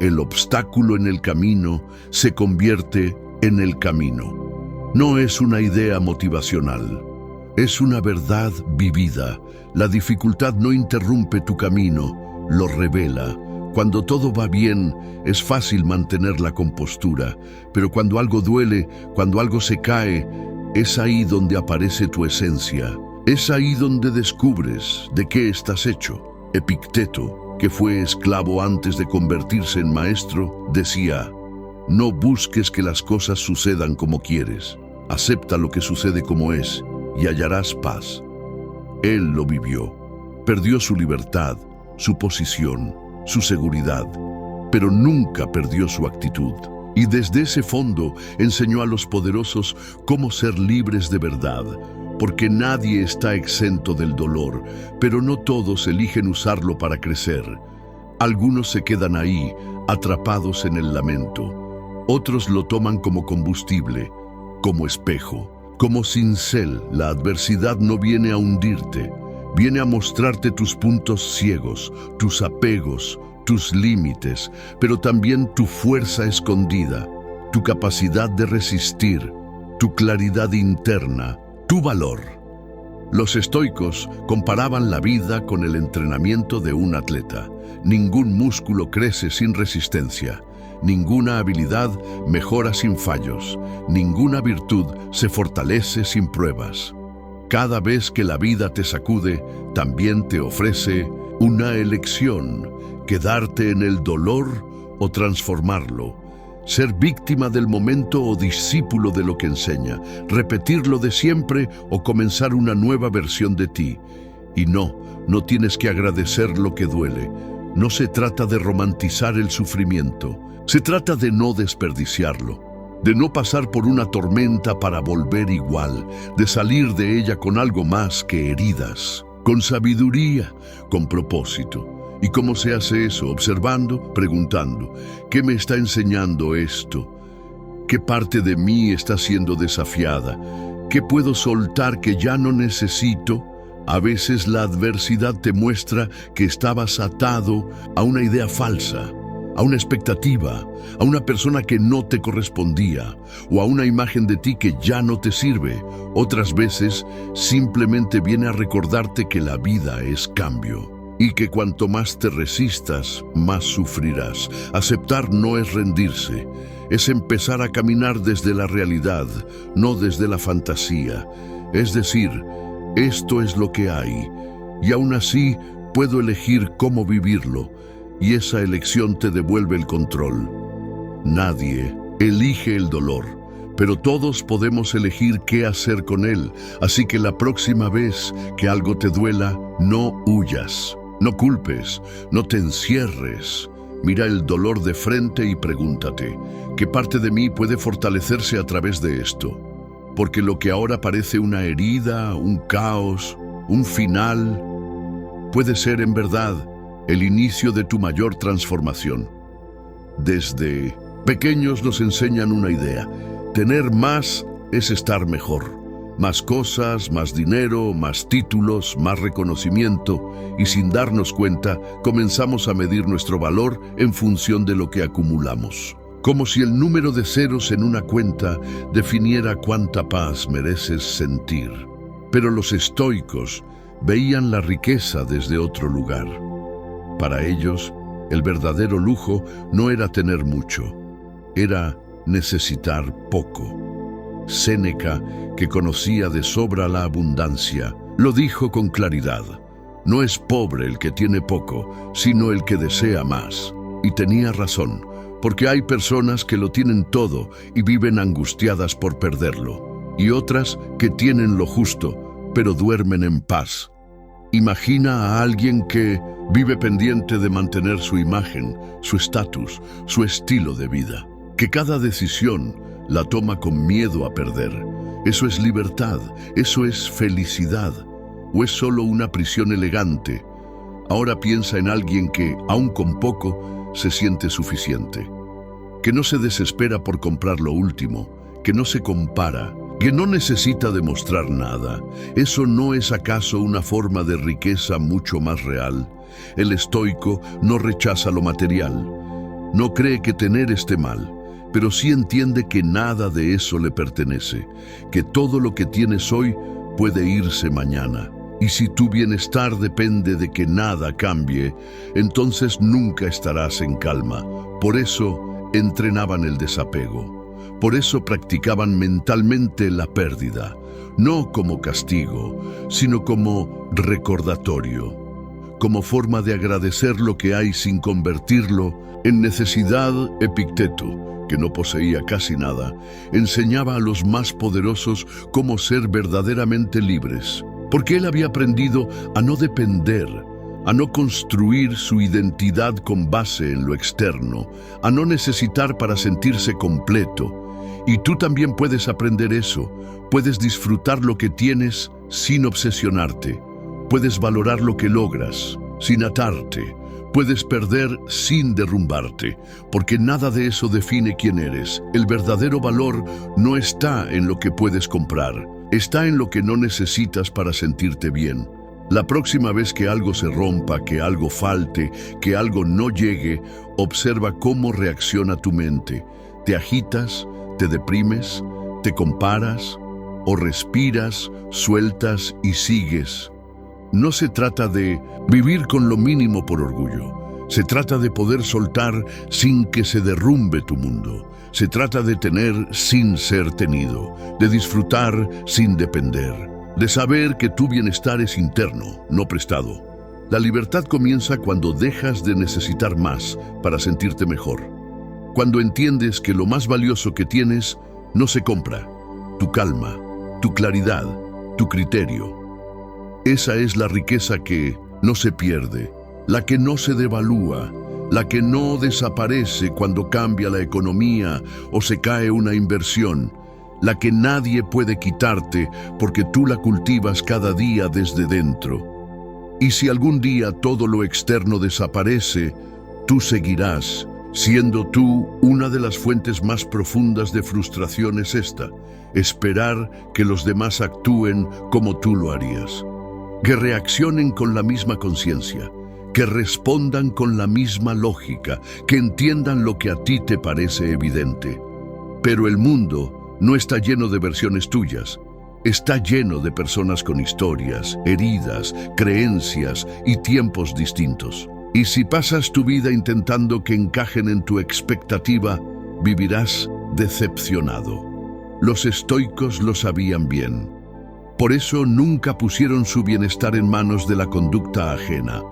el obstáculo en el camino se convierte en el camino. No es una idea motivacional, es una verdad vivida. La dificultad no interrumpe tu camino, lo revela. Cuando todo va bien, es fácil mantener la compostura, pero cuando algo duele, cuando algo se cae, es ahí donde aparece tu esencia. Es ahí donde descubres de qué estás hecho. Epicteto, que fue esclavo antes de convertirse en maestro, decía: no busques que las cosas sucedan como quieres, acepta lo que sucede como es y hallarás paz. Él lo vivió, perdió su libertad, su posición, su seguridad, pero nunca perdió su actitud. Y desde ese fondo enseñó a los poderosos cómo ser libres de verdad, porque nadie está exento del dolor, pero no todos eligen usarlo para crecer. Algunos se quedan ahí, atrapados en el lamento. Otros lo toman como combustible, como espejo, como cincel. La adversidad no viene a hundirte, viene a mostrarte tus puntos ciegos, tus apegos, tus límites, pero también tu fuerza escondida, tu capacidad de resistir, tu claridad interna, tu valor. Los estoicos comparaban la vida con el entrenamiento de un atleta. Ningún músculo crece sin resistencia, ninguna habilidad mejora sin fallos, ninguna virtud se fortalece sin pruebas. Cada vez que la vida te sacude, también te ofrece una elección: quedarte en el dolor o transformarlo, ser víctima del momento o discípulo de lo que enseña, repetir lo de siempre o comenzar una nueva versión de ti. Y no tienes que agradecer lo que duele. No se trata de romantizar el sufrimiento, se trata de no desperdiciarlo, de no pasar por una tormenta para volver igual, de salir de ella con algo más que heridas, con sabiduría, con propósito. ¿Y cómo se hace eso? Observando, preguntando, ¿qué me está enseñando esto? ¿Qué parte de mí está siendo desafiada? ¿Qué puedo soltar que ya no necesito? A veces la adversidad te muestra que estabas atado a una idea falsa, a una expectativa, a una persona que no te correspondía o a una imagen de ti que ya no te sirve. Otras veces simplemente viene a recordarte que la vida es cambio y que cuanto más te resistas, más sufrirás. Aceptar no es rendirse, es empezar a caminar desde la realidad, no desde la fantasía. Es decir, esto es lo que hay, y aún así puedo elegir cómo vivirlo, y esa elección te devuelve el control. Nadie elige el dolor, pero todos podemos elegir qué hacer con él. Así que la próxima vez que algo te duela, no huyas, no culpes, no te encierres. Mira el dolor de frente y pregúntate, ¿qué parte de mí puede fortalecerse a través de esto? Porque lo que ahora parece una herida, un caos, un final, puede ser en verdad el inicio de tu mayor transformación. Desde pequeños nos enseñan una idea: tener más es estar mejor. Más cosas, más dinero, más títulos, más reconocimiento, y sin darnos cuenta, comenzamos a medir nuestro valor en función de lo que acumulamos. Como si el número de ceros en una cuenta definiera cuánta paz mereces sentir. Pero los estoicos veían la riqueza desde otro lugar. Para ellos, el verdadero lujo no era tener mucho, era necesitar poco. Séneca, que conocía de sobra la abundancia, lo dijo con claridad: no es pobre el que tiene poco, sino el que desea más. Y tenía razón, porque hay personas que lo tienen todo y viven angustiadas por perderlo, y otras que tienen lo justo, pero duermen en paz. Imagina a alguien que vive pendiente de mantener su imagen, su estatus, su estilo de vida, que cada decisión la toma con miedo a perder. ¿Eso es libertad? ¿Eso es felicidad? ¿O es solo una prisión elegante? Ahora piensa en alguien que, aun con poco, se siente suficiente, que no se desespera por comprar lo último, que no se compara, que no necesita demostrar nada. ¿Eso no es acaso una forma de riqueza mucho más real? El estoico no rechaza lo material, no cree que tener esté mal, pero sí entiende que nada de eso le pertenece, que todo lo que tienes hoy puede irse mañana. Y si tu bienestar depende de que nada cambie, entonces nunca estarás en calma. Por eso entrenaban el desapego. Por eso practicaban mentalmente la pérdida, no como castigo, sino como recordatorio, como forma de agradecer lo que hay sin convertirlo en necesidad. Epicteto, que no poseía casi nada, enseñaba a los más poderosos cómo ser verdaderamente libres, porque él había aprendido a no depender, a no construir su identidad con base en lo externo, a no necesitar para sentirse completo. Y tú también puedes aprender eso, puedes disfrutar lo que tienes sin obsesionarte, puedes valorar lo que logras sin atarte, puedes perder sin derrumbarte, porque nada de eso define quién eres. El verdadero valor no está en lo que puedes comprar, está en lo que no necesitas para sentirte bien. La próxima vez que algo se rompa, que algo falte, que algo no llegue, observa cómo reacciona tu mente. ¿Te agitas? ¿Te deprimes? ¿Te comparas? ¿O respiras, sueltas y sigues? No se trata de vivir con lo mínimo por orgullo. Se trata de poder soltar sin que se derrumbe tu mundo. Se trata de tener sin ser tenido, de disfrutar sin depender, de saber que tu bienestar es interno, no prestado. La libertad comienza cuando dejas de necesitar más para sentirte mejor. Cuando entiendes que lo más valioso que tienes no se compra, tu calma, tu claridad, tu criterio. Esa es la riqueza que no se pierde, la que no se devalúa, la que no desaparece cuando cambia la economía o se cae una inversión, la que nadie puede quitarte porque tú la cultivas cada día desde dentro. Y si algún día todo lo externo desaparece, tú seguirás. Siendo tú una de las fuentes más profundas de frustración es esta, esperar que los demás actúen como tú lo harías, que reaccionen con la misma conciencia, que respondan con la misma lógica, que entiendan lo que a ti te parece evidente. Pero el mundo no está lleno de versiones tuyas, está lleno de personas con historias, heridas, creencias y tiempos distintos. Y si pasas tu vida intentando que encajen en tu expectativa, vivirás decepcionado. Los estoicos lo sabían bien. Por eso nunca pusieron su bienestar en manos de la conducta ajena.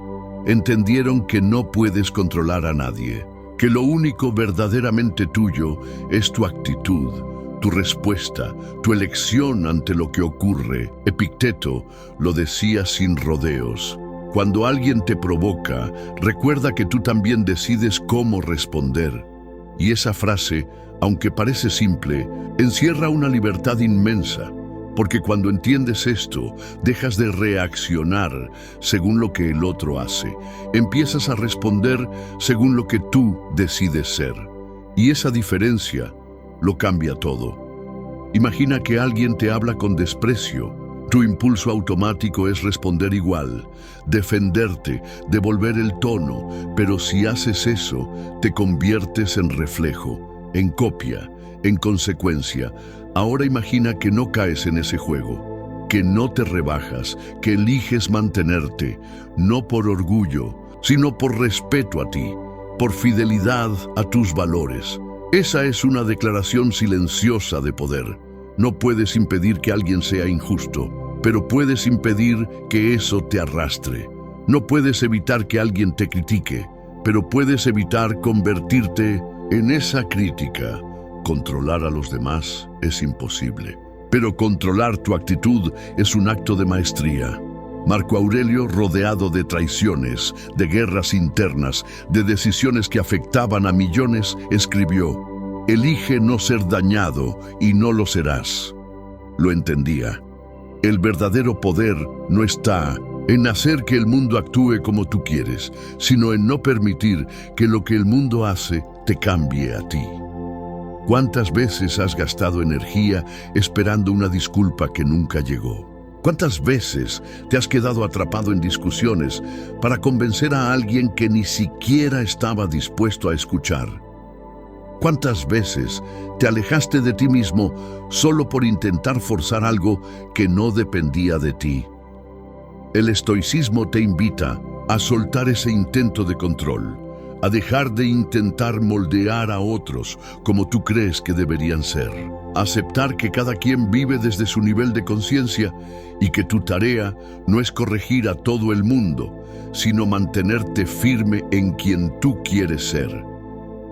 Entendieron que no puedes controlar a nadie, que lo único verdaderamente tuyo es tu actitud, tu respuesta, tu elección ante lo que ocurre. Epicteto lo decía sin rodeos. Cuando alguien te provoca, recuerda que tú también decides cómo responder. Y esa frase, aunque parece simple, encierra una libertad inmensa, porque cuando entiendes esto, dejas de reaccionar según lo que el otro hace. Empiezas a responder según lo que tú decides ser. Y esa diferencia lo cambia todo. Imagina que alguien te habla con desprecio. Tu impulso automático es responder igual, defenderte, devolver el tono, pero si haces eso, te conviertes en reflejo, en copia, en consecuencia. Ahora imagina que no caes en ese juego, que no te rebajas, que eliges mantenerte, no por orgullo, sino por respeto a ti, por fidelidad a tus valores. Esa es una declaración silenciosa de poder. No puedes impedir que alguien sea injusto, pero puedes impedir que eso te arrastre. No puedes evitar que alguien te critique, pero puedes evitar convertirte en esa crítica. Controlar a los demás es imposible, pero controlar tu actitud es un acto de maestría. Marco Aurelio, rodeado de traiciones, de guerras internas, de decisiones que afectaban a millones, escribió: «Elige no ser dañado y no lo serás». Lo entendía. El verdadero poder no está en hacer que el mundo actúe como tú quieres, sino en no permitir que lo que el mundo hace te cambie a ti. ¿Cuántas veces has gastado energía esperando una disculpa que nunca llegó? ¿Cuántas veces te has quedado atrapado en discusiones para convencer a alguien que ni siquiera estaba dispuesto a escuchar? ¿Cuántas veces te alejaste de ti mismo solo por intentar forzar algo que no dependía de ti? El estoicismo te invita a soltar ese intento de control, a dejar de intentar moldear a otros como tú crees que deberían ser, a aceptar que cada quien vive desde su nivel de conciencia y que tu tarea no es corregir a todo el mundo, sino mantenerte firme en quien tú quieres ser.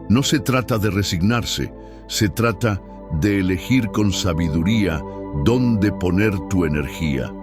No se trata de resignarse, se trata de elegir con sabiduría dónde poner tu energía,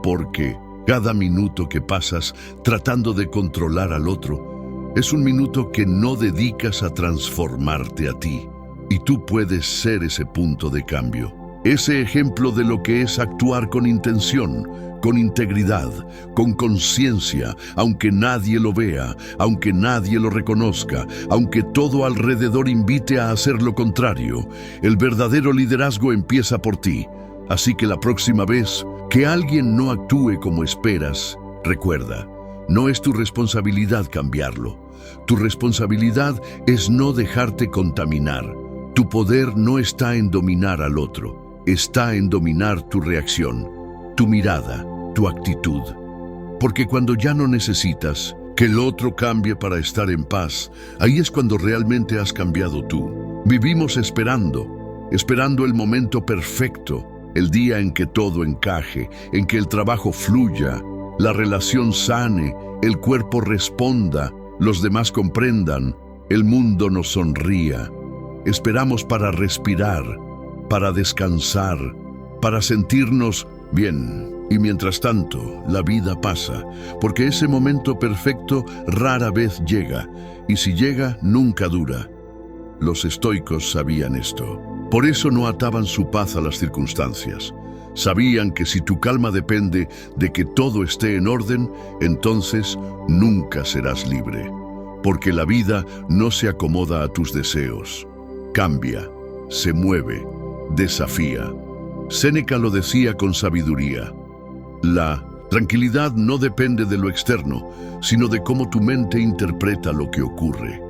porque Cada minuto que pasas tratando de controlar al otro es un minuto que no dedicas a transformarte a ti. Y tú puedes ser ese punto de cambio. Ese ejemplo de lo que es actuar con intención, con integridad, con conciencia, aunque nadie lo vea, aunque nadie lo reconozca, aunque todo alrededor invite a hacer lo contrario. El verdadero liderazgo empieza por ti. Así que la próxima vez que alguien no actúe como esperas, recuerda, no es tu responsabilidad cambiarlo. Tu responsabilidad es no dejarte contaminar. Tu poder no está en dominar al otro, está en dominar tu reacción, tu mirada, tu actitud. Porque cuando ya no necesitas que el otro cambie para estar en paz, ahí es cuando realmente has cambiado tú. Vivimos esperando el momento perfecto, el día en que todo encaje, en que el trabajo fluya, la relación sane, el cuerpo responda, los demás comprendan, el mundo nos sonría. Esperamos para respirar, para descansar, para sentirnos bien. Y mientras tanto, la vida pasa, porque ese momento perfecto rara vez llega, y si llega, nunca dura. Los estoicos sabían esto. Por eso no ataban su paz a las circunstancias. Sabían que si tu calma depende de que todo esté en orden, entonces nunca serás libre. Porque la vida no se acomoda a tus deseos. Cambia, se mueve, desafía. Séneca lo decía con sabiduría. La tranquilidad no depende de lo externo, sino de cómo tu mente interpreta lo que ocurre.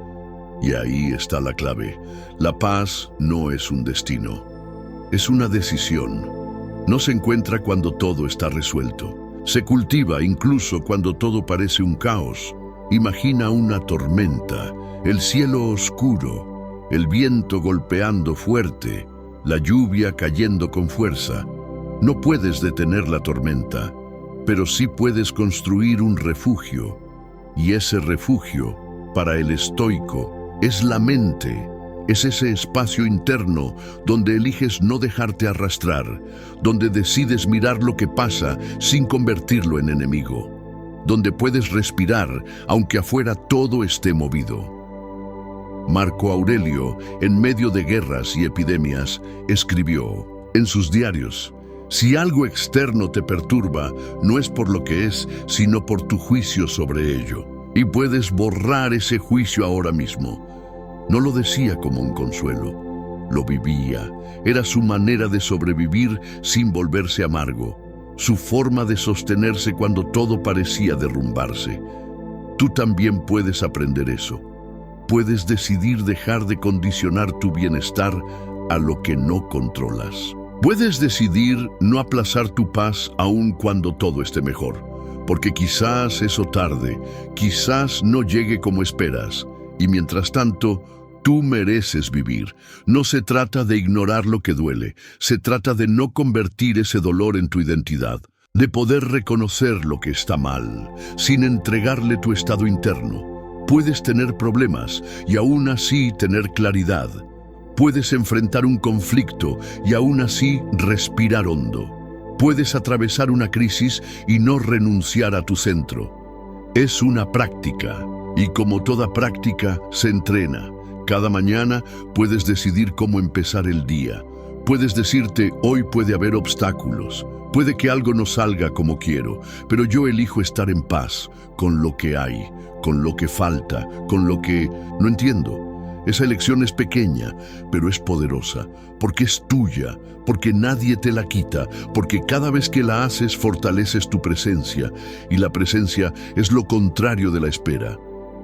Y ahí está la clave. La paz no es un destino, es una decisión. No se encuentra cuando todo está resuelto. Se cultiva incluso cuando todo parece un caos. Imagina una tormenta, el cielo oscuro, el viento golpeando fuerte, la lluvia cayendo con fuerza. No puedes detener la tormenta, pero sí puedes construir un refugio. Y ese refugio, para el estoico, es la mente. Es ese espacio interno donde eliges no dejarte arrastrar, donde decides mirar lo que pasa sin convertirlo en enemigo, donde puedes respirar aunque afuera todo esté movido. Marco Aurelio, en medio de guerras y epidemias, escribió en sus diarios: si algo externo te perturba, no es por lo que es, sino por tu juicio sobre ello. Y puedes borrar ese juicio ahora mismo. No lo decía como un consuelo, lo vivía. Era su manera de sobrevivir sin volverse amargo, su forma de sostenerse cuando todo parecía derrumbarse. Tú también puedes aprender eso. Puedes decidir dejar de condicionar tu bienestar a lo que no controlas. Puedes decidir no aplazar tu paz aun cuando todo esté mejor, porque quizás eso tarde, quizás no llegue como esperas. Y mientras tanto, tú mereces vivir. No se trata de ignorar lo que duele, se trata de no convertir ese dolor en tu identidad, de poder reconocer lo que está mal, sin entregarle tu estado interno. Puedes tener problemas y aún así tener claridad. Puedes enfrentar un conflicto y aún así respirar hondo. Puedes atravesar una crisis y no renunciar a tu centro. Es una práctica. Y como toda práctica, se entrena. Cada mañana puedes decidir cómo empezar el día. Puedes decirte, hoy puede haber obstáculos. Puede que algo no salga como quiero, pero yo elijo estar en paz con lo que hay, con lo que falta, con lo que no entiendo. Esa elección es pequeña, pero es poderosa, porque es tuya, porque nadie te la quita, porque cada vez que la haces fortaleces tu presencia, y la presencia es lo contrario de la espera.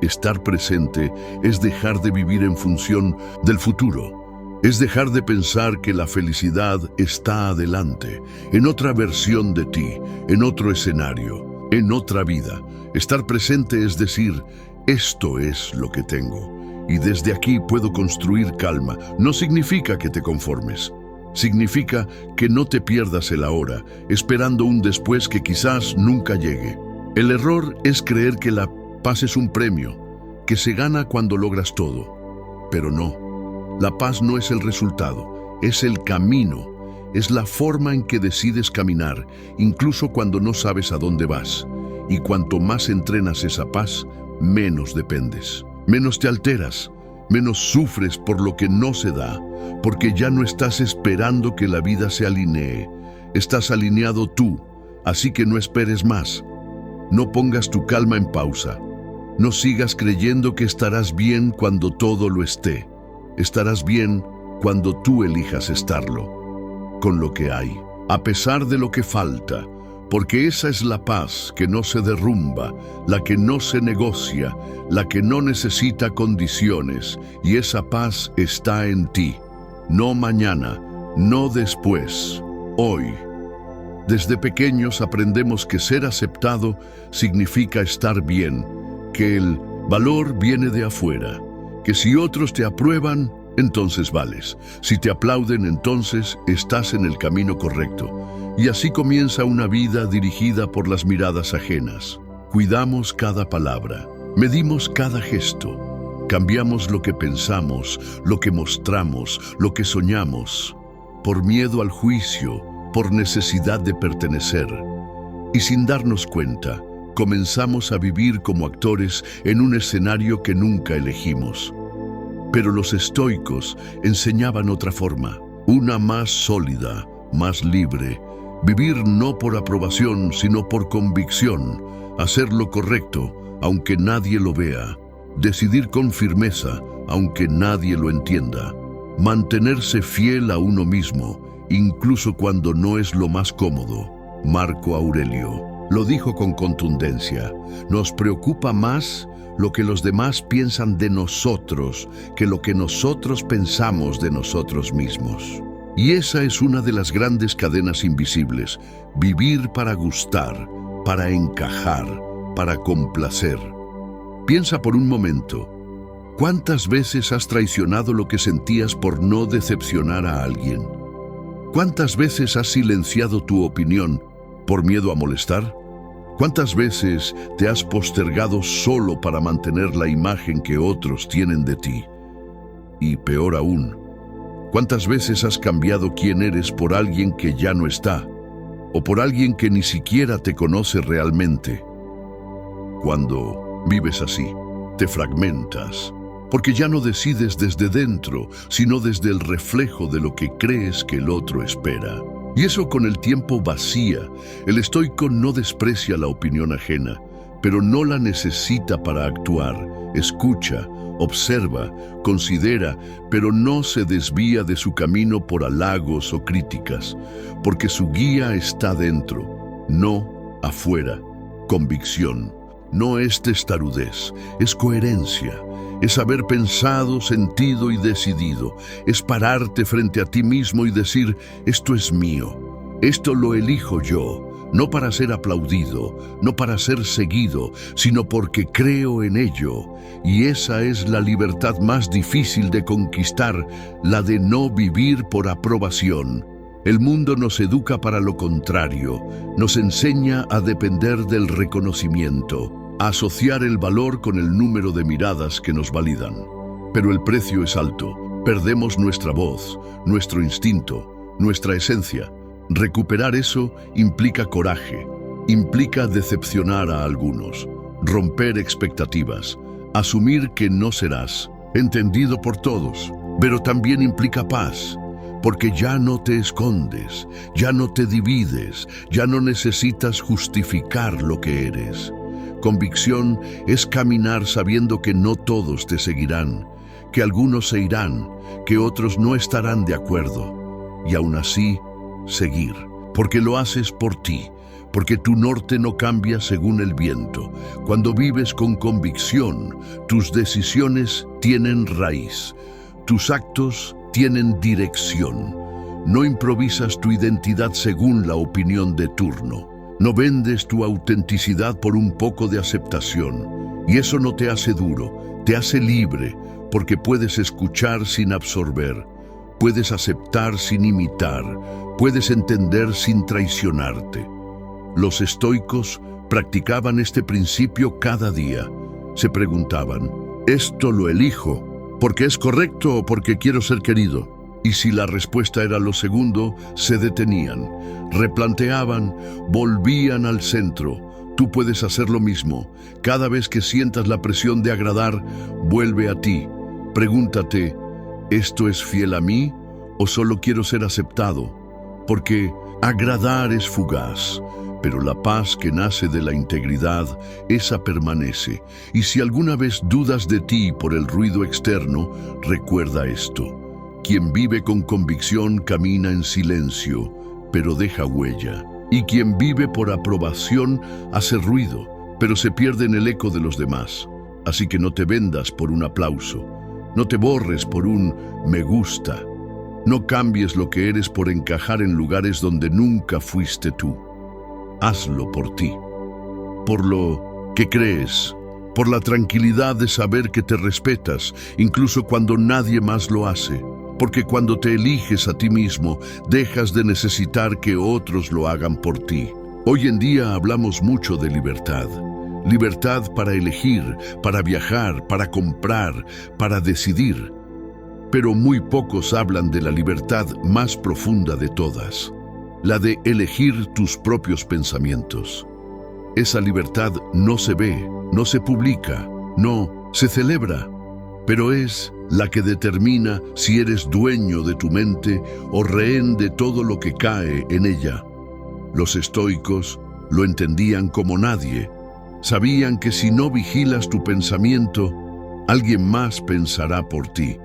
Estar presente es dejar de vivir en función del futuro. Es dejar de pensar que la felicidad está adelante, en otra versión de ti, en otro escenario, en otra vida. Estar presente es decir, esto es lo que tengo, y desde aquí puedo construir calma. No significa que te conformes. Significa que no te pierdas el ahora, esperando un después que quizás nunca llegue. El error es creer que la paz es un premio, que se gana cuando logras todo. Pero no, la paz no es el resultado, es el camino. es la forma en que decides caminar, incluso cuando no sabes a dónde vas. Y cuanto más entrenas esa paz, menos dependes, menos te alteras, menos sufres por lo que no se da, porque ya no estás esperando que la vida se alinee. Estás alineado tú, así que no esperes más. No pongas tu calma en pausa. No sigas creyendo que estarás bien cuando todo lo esté. Estarás bien cuando tú elijas estarlo, con lo que hay, a pesar de lo que falta, porque esa es la paz que no se derrumba, la que no se negocia, la que no necesita condiciones, y esa paz está en ti. No mañana, no después, hoy. Desde pequeños aprendemos que ser aceptado significa estar bien, que el valor viene de afuera, que si otros te aprueban, entonces vales. Si te aplauden, entonces estás en el camino correcto. Y así comienza una vida dirigida por las miradas ajenas. Cuidamos cada palabra, medimos cada gesto, cambiamos lo que pensamos, lo que mostramos, lo que soñamos, por miedo al juicio, por necesidad de pertenecer. Y sin darnos cuenta, comenzamos a vivir como actores en un escenario que nunca elegimos. Pero los estoicos enseñaban otra forma, una más sólida, más libre. Vivir no por aprobación, sino por convicción. Hacer lo correcto, aunque nadie lo vea. Decidir con firmeza, aunque nadie lo entienda. Mantenerse fiel a uno mismo, incluso cuando no es lo más cómodo. Marco Aurelio lo dijo con contundencia. Nos preocupa más lo que los demás piensan de nosotros que lo que nosotros pensamos de nosotros mismos. Y esa es una de las grandes cadenas invisibles. Vivir para gustar, para encajar, para complacer. Piensa por un momento, ¿cuántas veces has traicionado lo que sentías por no decepcionar a alguien? ¿Cuántas veces has silenciado tu opinión por miedo a molestar? ¿Cuántas veces te has postergado solo para mantener la imagen que otros tienen de ti? Y peor aún, ¿cuántas veces has cambiado quién eres por alguien que ya no está? O por alguien que ni siquiera te conoce realmente. Cuando vives así, te fragmentas, porque ya no decides desde dentro, sino desde el reflejo de lo que crees que el otro espera. Y eso con el tiempo vacía. El estoico no desprecia la opinión ajena, pero no la necesita para actuar. Escucha, observa, considera, pero no se desvía de su camino por halagos o críticas, porque su guía está dentro, no afuera. Convicción. No es testarudez, es coherencia. Es haber pensado, sentido y decidido. Es pararte frente a ti mismo y decir, esto es mío, esto lo elijo yo, no para ser aplaudido, no para ser seguido, sino porque creo en ello. Y esa es la libertad más difícil de conquistar, la de no vivir por aprobación. El mundo nos educa para lo contrario, nos enseña a depender del reconocimiento, a asociar el valor con el número de miradas que nos validan. Pero el precio es alto. Perdemos nuestra voz, nuestro instinto, nuestra esencia. Recuperar eso implica coraje, implica decepcionar a algunos, romper expectativas, asumir que no serás entendido por todos, pero también implica paz, porque ya no te escondes, ya no te divides, ya no necesitas justificar lo que eres. Convicción es caminar sabiendo que no todos te seguirán, que algunos se irán, que otros no estarán de acuerdo, y aún así, seguir, porque lo haces por ti, porque tu norte no cambia según el viento. Cuando vives con convicción, tus decisiones tienen raíz, tus actos tienen dirección. No improvisas tu identidad según la opinión de turno. No vendes tu autenticidad por un poco de aceptación. Y eso no te hace duro, te hace libre, porque puedes escuchar sin absorber, puedes aceptar sin imitar, puedes entender sin traicionarte. Los estoicos practicaban este principio cada día. Se preguntaban, ¿esto lo elijo porque es correcto o porque quiero ser querido? Y si la respuesta era lo segundo, se detenían, replanteaban, volvían al centro. Tú puedes hacer lo mismo. Cada vez que sientas la presión de agradar, vuelve a ti. Pregúntate, ¿esto es fiel a mí o solo quiero ser aceptado? Porque agradar es fugaz, pero la paz que nace de la integridad, esa permanece. Y si alguna vez dudas de ti por el ruido externo, recuerda esto. Quien vive con convicción camina en silencio, pero deja huella. Y quien vive por aprobación hace ruido, pero se pierde en el eco de los demás. Así que no te vendas por un aplauso, no te borres por un me gusta, no cambies lo que eres por encajar en lugares donde nunca fuiste tú. Hazlo por ti, por lo que crees, por la tranquilidad de saber que te respetas, incluso cuando nadie más lo hace. Porque cuando te eliges a ti mismo, dejas de necesitar que otros lo hagan por ti. Hoy en día hablamos mucho de libertad. Libertad para elegir, para viajar, para comprar, para decidir. Pero muy pocos hablan de la libertad más profunda de todas, la de elegir tus propios pensamientos. Esa libertad no se ve, no se publica, no se celebra, pero es la que determina si eres dueño de tu mente o rehén de todo lo que cae en ella. Los estoicos lo entendían como nadie. Sabían que si no vigilas tu pensamiento, alguien más pensará por ti.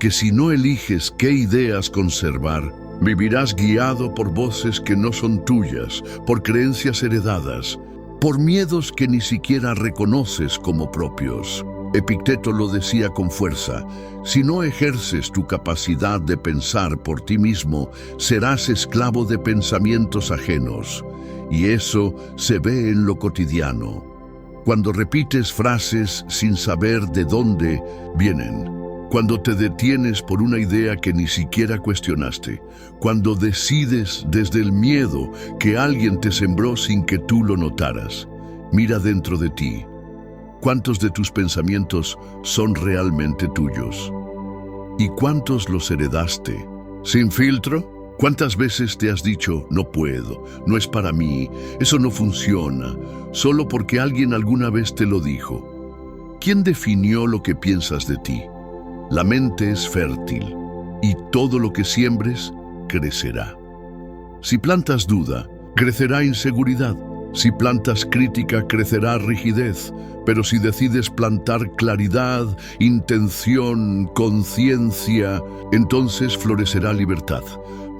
Que si no eliges qué ideas conservar, vivirás guiado por voces que no son tuyas, por creencias heredadas, por miedos que ni siquiera reconoces como propios. Epicteto lo decía con fuerza: si no ejerces tu capacidad de pensar por ti mismo, serás esclavo de pensamientos ajenos. Y eso se ve en lo cotidiano. Cuando repites frases sin saber de dónde vienen, cuando te detienes por una idea que ni siquiera cuestionaste, cuando decides desde el miedo que alguien te sembró sin que tú lo notaras, mira dentro de ti. ¿Cuántos de tus pensamientos son realmente tuyos? ¿Y cuántos los heredaste? ¿Sin filtro? ¿Cuántas veces te has dicho, no puedo, no es para mí, eso no funciona, solo porque alguien alguna vez te lo dijo? ¿Quién definió lo que piensas de ti? La mente es fértil y todo lo que siembres crecerá. Si plantas duda, crecerá inseguridad. Si plantas crítica, crecerá rigidez. Pero si decides plantar claridad, intención, conciencia, entonces florecerá libertad.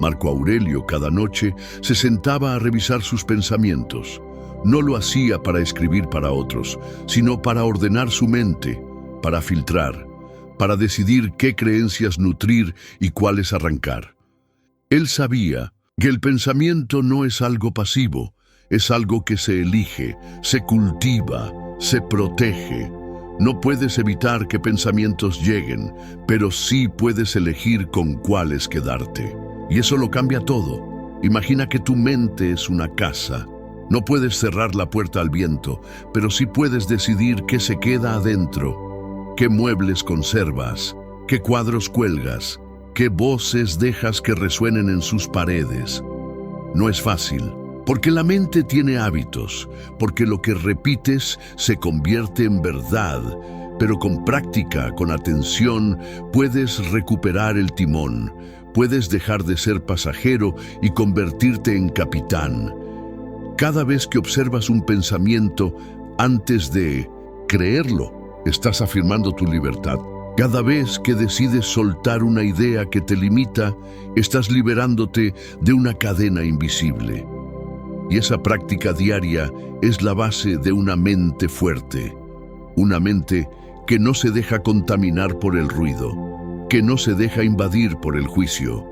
Marco Aurelio cada noche se sentaba a revisar sus pensamientos. No lo hacía para escribir para otros, sino para ordenar su mente, para filtrar, para decidir qué creencias nutrir y cuáles arrancar. Él sabía que el pensamiento no es algo pasivo, es algo que se elige, se cultiva, se protege. No puedes evitar que pensamientos lleguen, pero sí puedes elegir con cuáles quedarte. Y eso lo cambia todo. Imagina que tu mente es una casa. No puedes cerrar la puerta al viento, pero sí puedes decidir qué se queda adentro, qué muebles conservas, qué cuadros cuelgas, qué voces dejas que resuenen en sus paredes. No es fácil, porque la mente tiene hábitos, porque lo que repites se convierte en verdad, pero con práctica, con atención, puedes recuperar el timón, puedes dejar de ser pasajero y convertirte en capitán. Cada vez que observas un pensamiento, antes de creerlo, estás afirmando tu libertad. Cada vez que decides soltar una idea que te limita, estás liberándote de una cadena invisible. Y esa práctica diaria es la base de una mente fuerte. Una mente que no se deja contaminar por el ruido, que no se deja invadir por el juicio,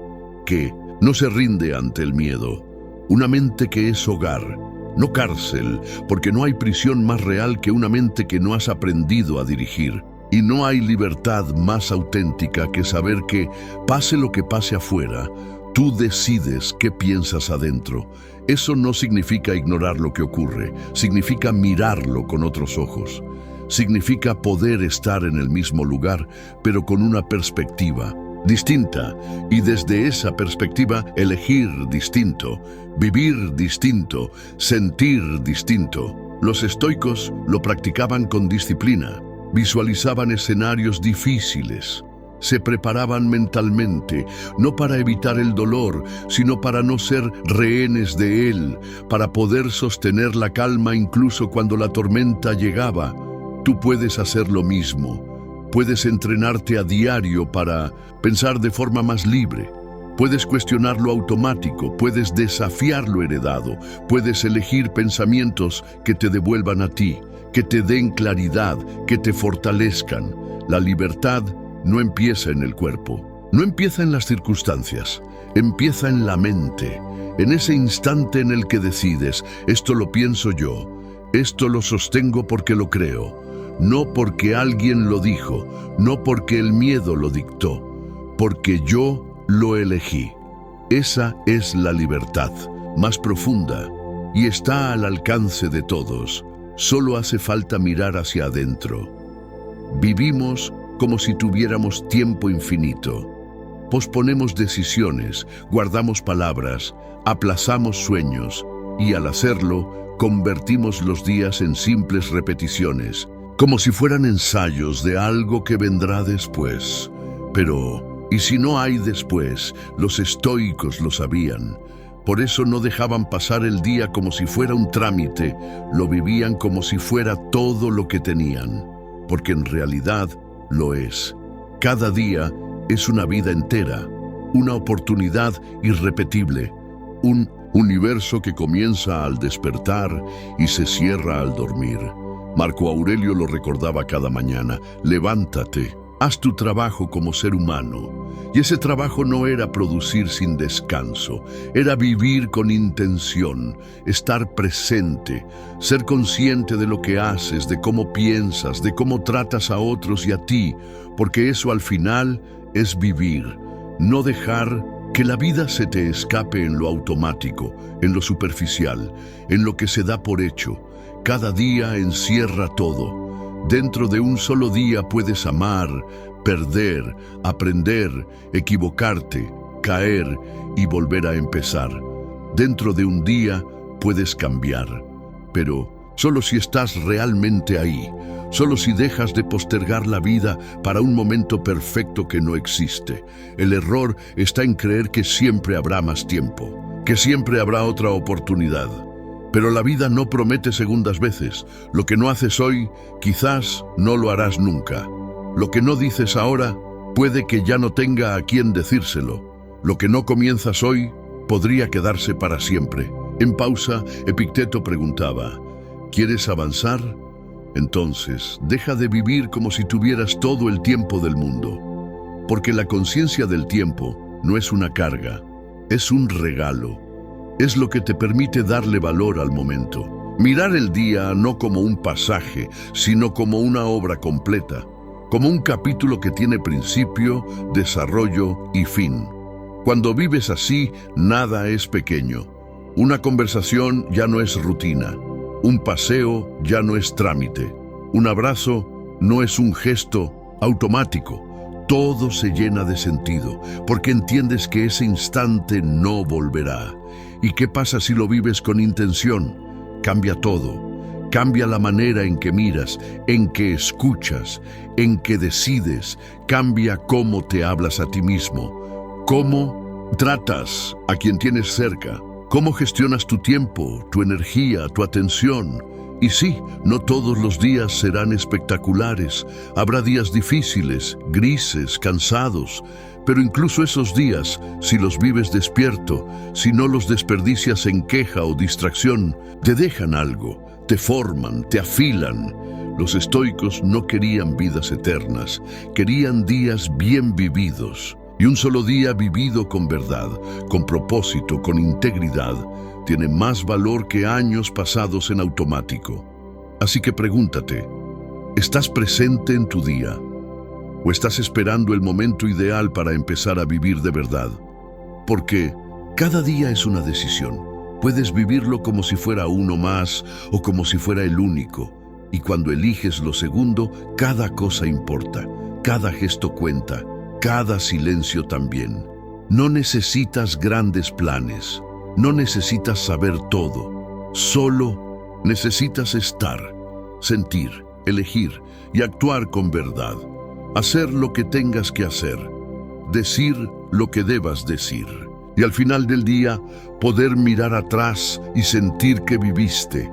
que no se rinde ante el miedo. Una mente que es hogar, no cárcel, porque no hay prisión más real que una mente que no has aprendido a dirigir. Y no hay libertad más auténtica que saber que, pase lo que pase afuera, tú decides qué piensas adentro. Eso no significa ignorar lo que ocurre, significa mirarlo con otros ojos. Significa poder estar en el mismo lugar, pero con una perspectiva. distinta, y desde esa perspectiva elegir distinto, vivir distinto, sentir distinto. Los estoicos lo practicaban con disciplina, visualizaban escenarios difíciles, se preparaban mentalmente, no para evitar el dolor, sino para no ser rehenes de él, para poder sostener la calma incluso cuando la tormenta llegaba. Tú puedes hacer lo mismo. Puedes entrenarte a diario para pensar de forma más libre. Puedes cuestionar lo automático, puedes desafiar lo heredado, puedes elegir pensamientos que te devuelvan a ti, que te den claridad, que te fortalezcan. La libertad no empieza en el cuerpo, no empieza en las circunstancias, empieza en la mente, en ese instante en el que decides, esto lo pienso yo, esto lo sostengo porque lo creo, no porque alguien lo dijo, no porque el miedo lo dictó, porque yo lo elegí. Esa es la libertad más profunda y está al alcance de todos. Solo hace falta mirar hacia adentro. Vivimos como si tuviéramos tiempo infinito. Posponemos decisiones, guardamos palabras, aplazamos sueños y al hacerlo, convertimos los días en simples repeticiones, como si fueran ensayos de algo que vendrá después. Pero, ¿y si no hay después? Los estoicos lo sabían. Por eso no dejaban pasar el día como si fuera un trámite, lo vivían como si fuera todo lo que tenían, porque en realidad lo es. Cada día es una vida entera, una oportunidad irrepetible, un universo que comienza al despertar y se cierra al dormir. Marco Aurelio lo recordaba cada mañana: levántate, haz tu trabajo como ser humano. Y ese trabajo no era producir sin descanso, era vivir con intención, estar presente, ser consciente de lo que haces, de cómo piensas, de cómo tratas a otros y a ti, porque eso al final es vivir, no dejar que la vida se te escape en lo automático, en lo superficial, en lo que se da por hecho. Cada día encierra todo. Dentro de un solo día puedes amar, perder, aprender, equivocarte, caer y volver a empezar. Dentro de un día puedes cambiar, pero solo si estás realmente ahí, solo si dejas de postergar la vida para un momento perfecto que no existe. El error está en creer que siempre habrá más tiempo, que siempre habrá otra oportunidad. Pero la vida no promete segundas veces. Lo que no haces hoy, quizás no lo harás nunca. Lo que no dices ahora, puede que ya no tenga a quien decírselo. Lo que no comienzas hoy, podría quedarse para siempre. En pausa, Epicteto preguntaba: ¿quieres avanzar? Entonces, deja de vivir como si tuvieras todo el tiempo del mundo. Porque la conciencia del tiempo no es una carga, es un regalo. Es lo que te permite darle valor al momento. Mirar el día no como un pasaje, sino como una obra completa, como un capítulo que tiene principio, desarrollo y fin. Cuando vives así, nada es pequeño. Una conversación ya no es rutina. Un paseo ya no es trámite. Un abrazo no es un gesto automático. Todo se llena de sentido, porque entiendes que ese instante no volverá. ¿Y qué pasa si lo vives con intención? Cambia todo. Cambia la manera en que miras, en que escuchas, en que decides. Cambia cómo te hablas a ti mismo, cómo tratas a quien tienes cerca, cómo gestionas tu tiempo, tu energía, tu atención. Y sí, no todos los días serán espectaculares. Habrá días difíciles, grises, cansados. Pero incluso esos días, si los vives despierto, si no los desperdicias en queja o distracción, te dejan algo, te forman, te afilan. Los estoicos no querían vidas eternas, querían días bien vividos. Y un solo día vivido con verdad, con propósito, con integridad, tiene más valor que años pasados en automático. Así que pregúntate, ¿estás presente en tu día? ¿O estás esperando el momento ideal para empezar a vivir de verdad? Porque cada día es una decisión. Puedes vivirlo como si fuera uno más o como si fuera el único. Y cuando eliges lo segundo, cada cosa importa, cada gesto cuenta, cada silencio también. No necesitas grandes planes, no necesitas saber todo, solo necesitas estar, sentir, elegir y actuar con verdad, hacer lo que tengas que hacer, decir lo que debas decir. Y al final del día, poder mirar atrás y sentir que viviste,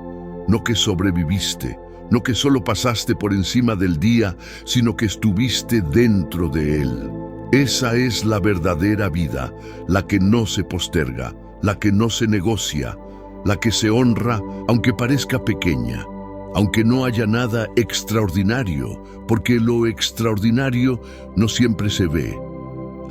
no que sobreviviste, no que solo pasaste por encima del día, sino que estuviste dentro de él. Esa es la verdadera vida, la que no se posterga, la que no se negocia, la que se honra aunque parezca pequeña, aunque no haya nada extraordinario, porque lo extraordinario no siempre se ve.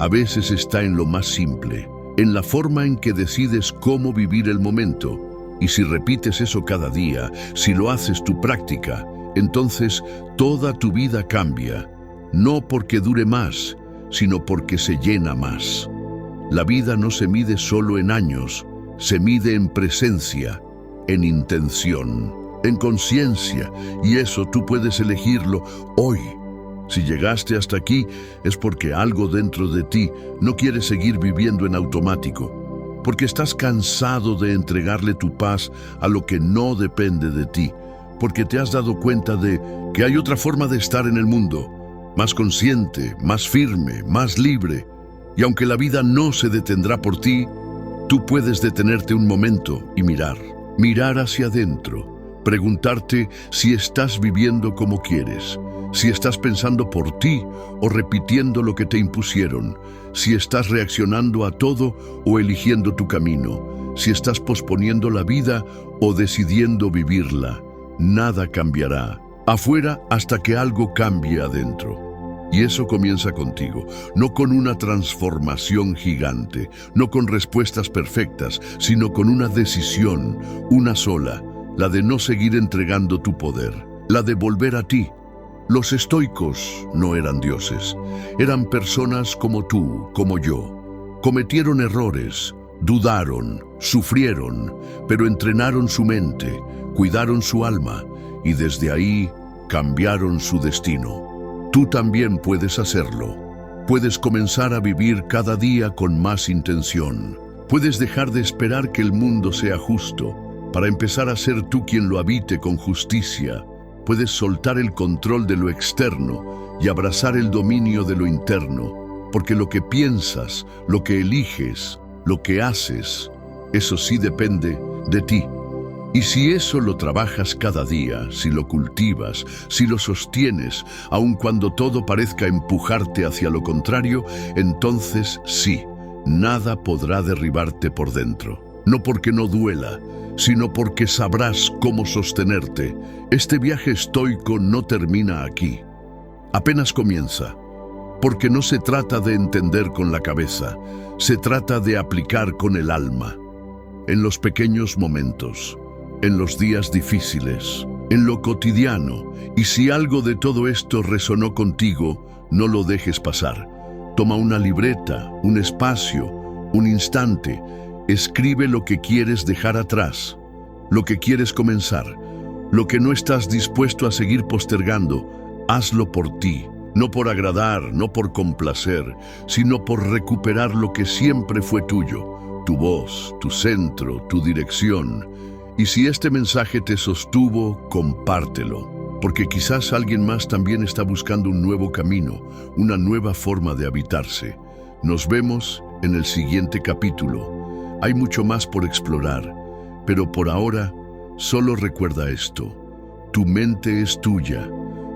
A veces está en lo más simple, en la forma en que decides cómo vivir el momento. Y si repites eso cada día, si lo haces tu práctica, entonces toda tu vida cambia, no porque dure más, sino porque se llena más. La vida no se mide solo en años, se mide en presencia, en intención, en conciencia, y eso tú puedes elegirlo hoy. Si llegaste hasta aquí, es porque algo dentro de ti no quiere seguir viviendo en automático, porque estás cansado de entregarle tu paz a lo que no depende de ti, porque te has dado cuenta de que hay otra forma de estar en el mundo, más consciente, más firme, más libre. Y aunque la vida no se detendrá por ti, tú puedes detenerte un momento y mirar hacia adentro, preguntarte si estás viviendo como quieres, si estás pensando por ti o repitiendo lo que te impusieron, si estás reaccionando a todo o eligiendo tu camino, si estás posponiendo la vida o decidiendo vivirla. Nada cambiará afuera hasta que algo cambie adentro. Y eso comienza contigo, no con una transformación gigante, no con respuestas perfectas, sino con una decisión, una sola, la de no seguir entregando tu poder, la de volver a ti. Los estoicos no eran dioses, eran personas como tú, como yo. Cometieron errores, dudaron, sufrieron, pero entrenaron su mente, cuidaron su alma y desde ahí cambiaron su destino. Tú también puedes hacerlo. Puedes comenzar a vivir cada día con más intención. Puedes dejar de esperar que el mundo sea justo para empezar a ser tú quien lo habite con justicia. Puedes soltar el control de lo externo y abrazar el dominio de lo interno, porque lo que piensas, lo que eliges, lo que haces, eso sí depende de ti. Y si eso lo trabajas cada día, si lo cultivas, si lo sostienes, aun cuando todo parezca empujarte hacia lo contrario, entonces sí, nada podrá derribarte por dentro. No porque no duela, sino porque sabrás cómo sostenerte. Este viaje estoico no termina aquí. Apenas comienza, porque no se trata de entender con la cabeza, se trata de aplicar con el alma. En los pequeños momentos, en los días difíciles, en lo cotidiano, y si algo de todo esto resonó contigo, no lo dejes pasar. Toma una libreta, un espacio, un instante, escribe lo que quieres dejar atrás, lo que quieres comenzar, lo que no estás dispuesto a seguir postergando. Hazlo por ti, no por agradar, no por complacer, sino por recuperar lo que siempre fue tuyo, tu voz, tu centro, tu dirección. Y si este mensaje te sostuvo, compártelo, porque quizás alguien más también está buscando un nuevo camino, una nueva forma de habitarse. Nos vemos en el siguiente capítulo. Hay mucho más por explorar, pero por ahora, solo recuerda esto. Tu mente es tuya,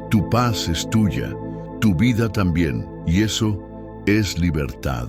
tu paz es tuya, tu vida también, y eso es libertad.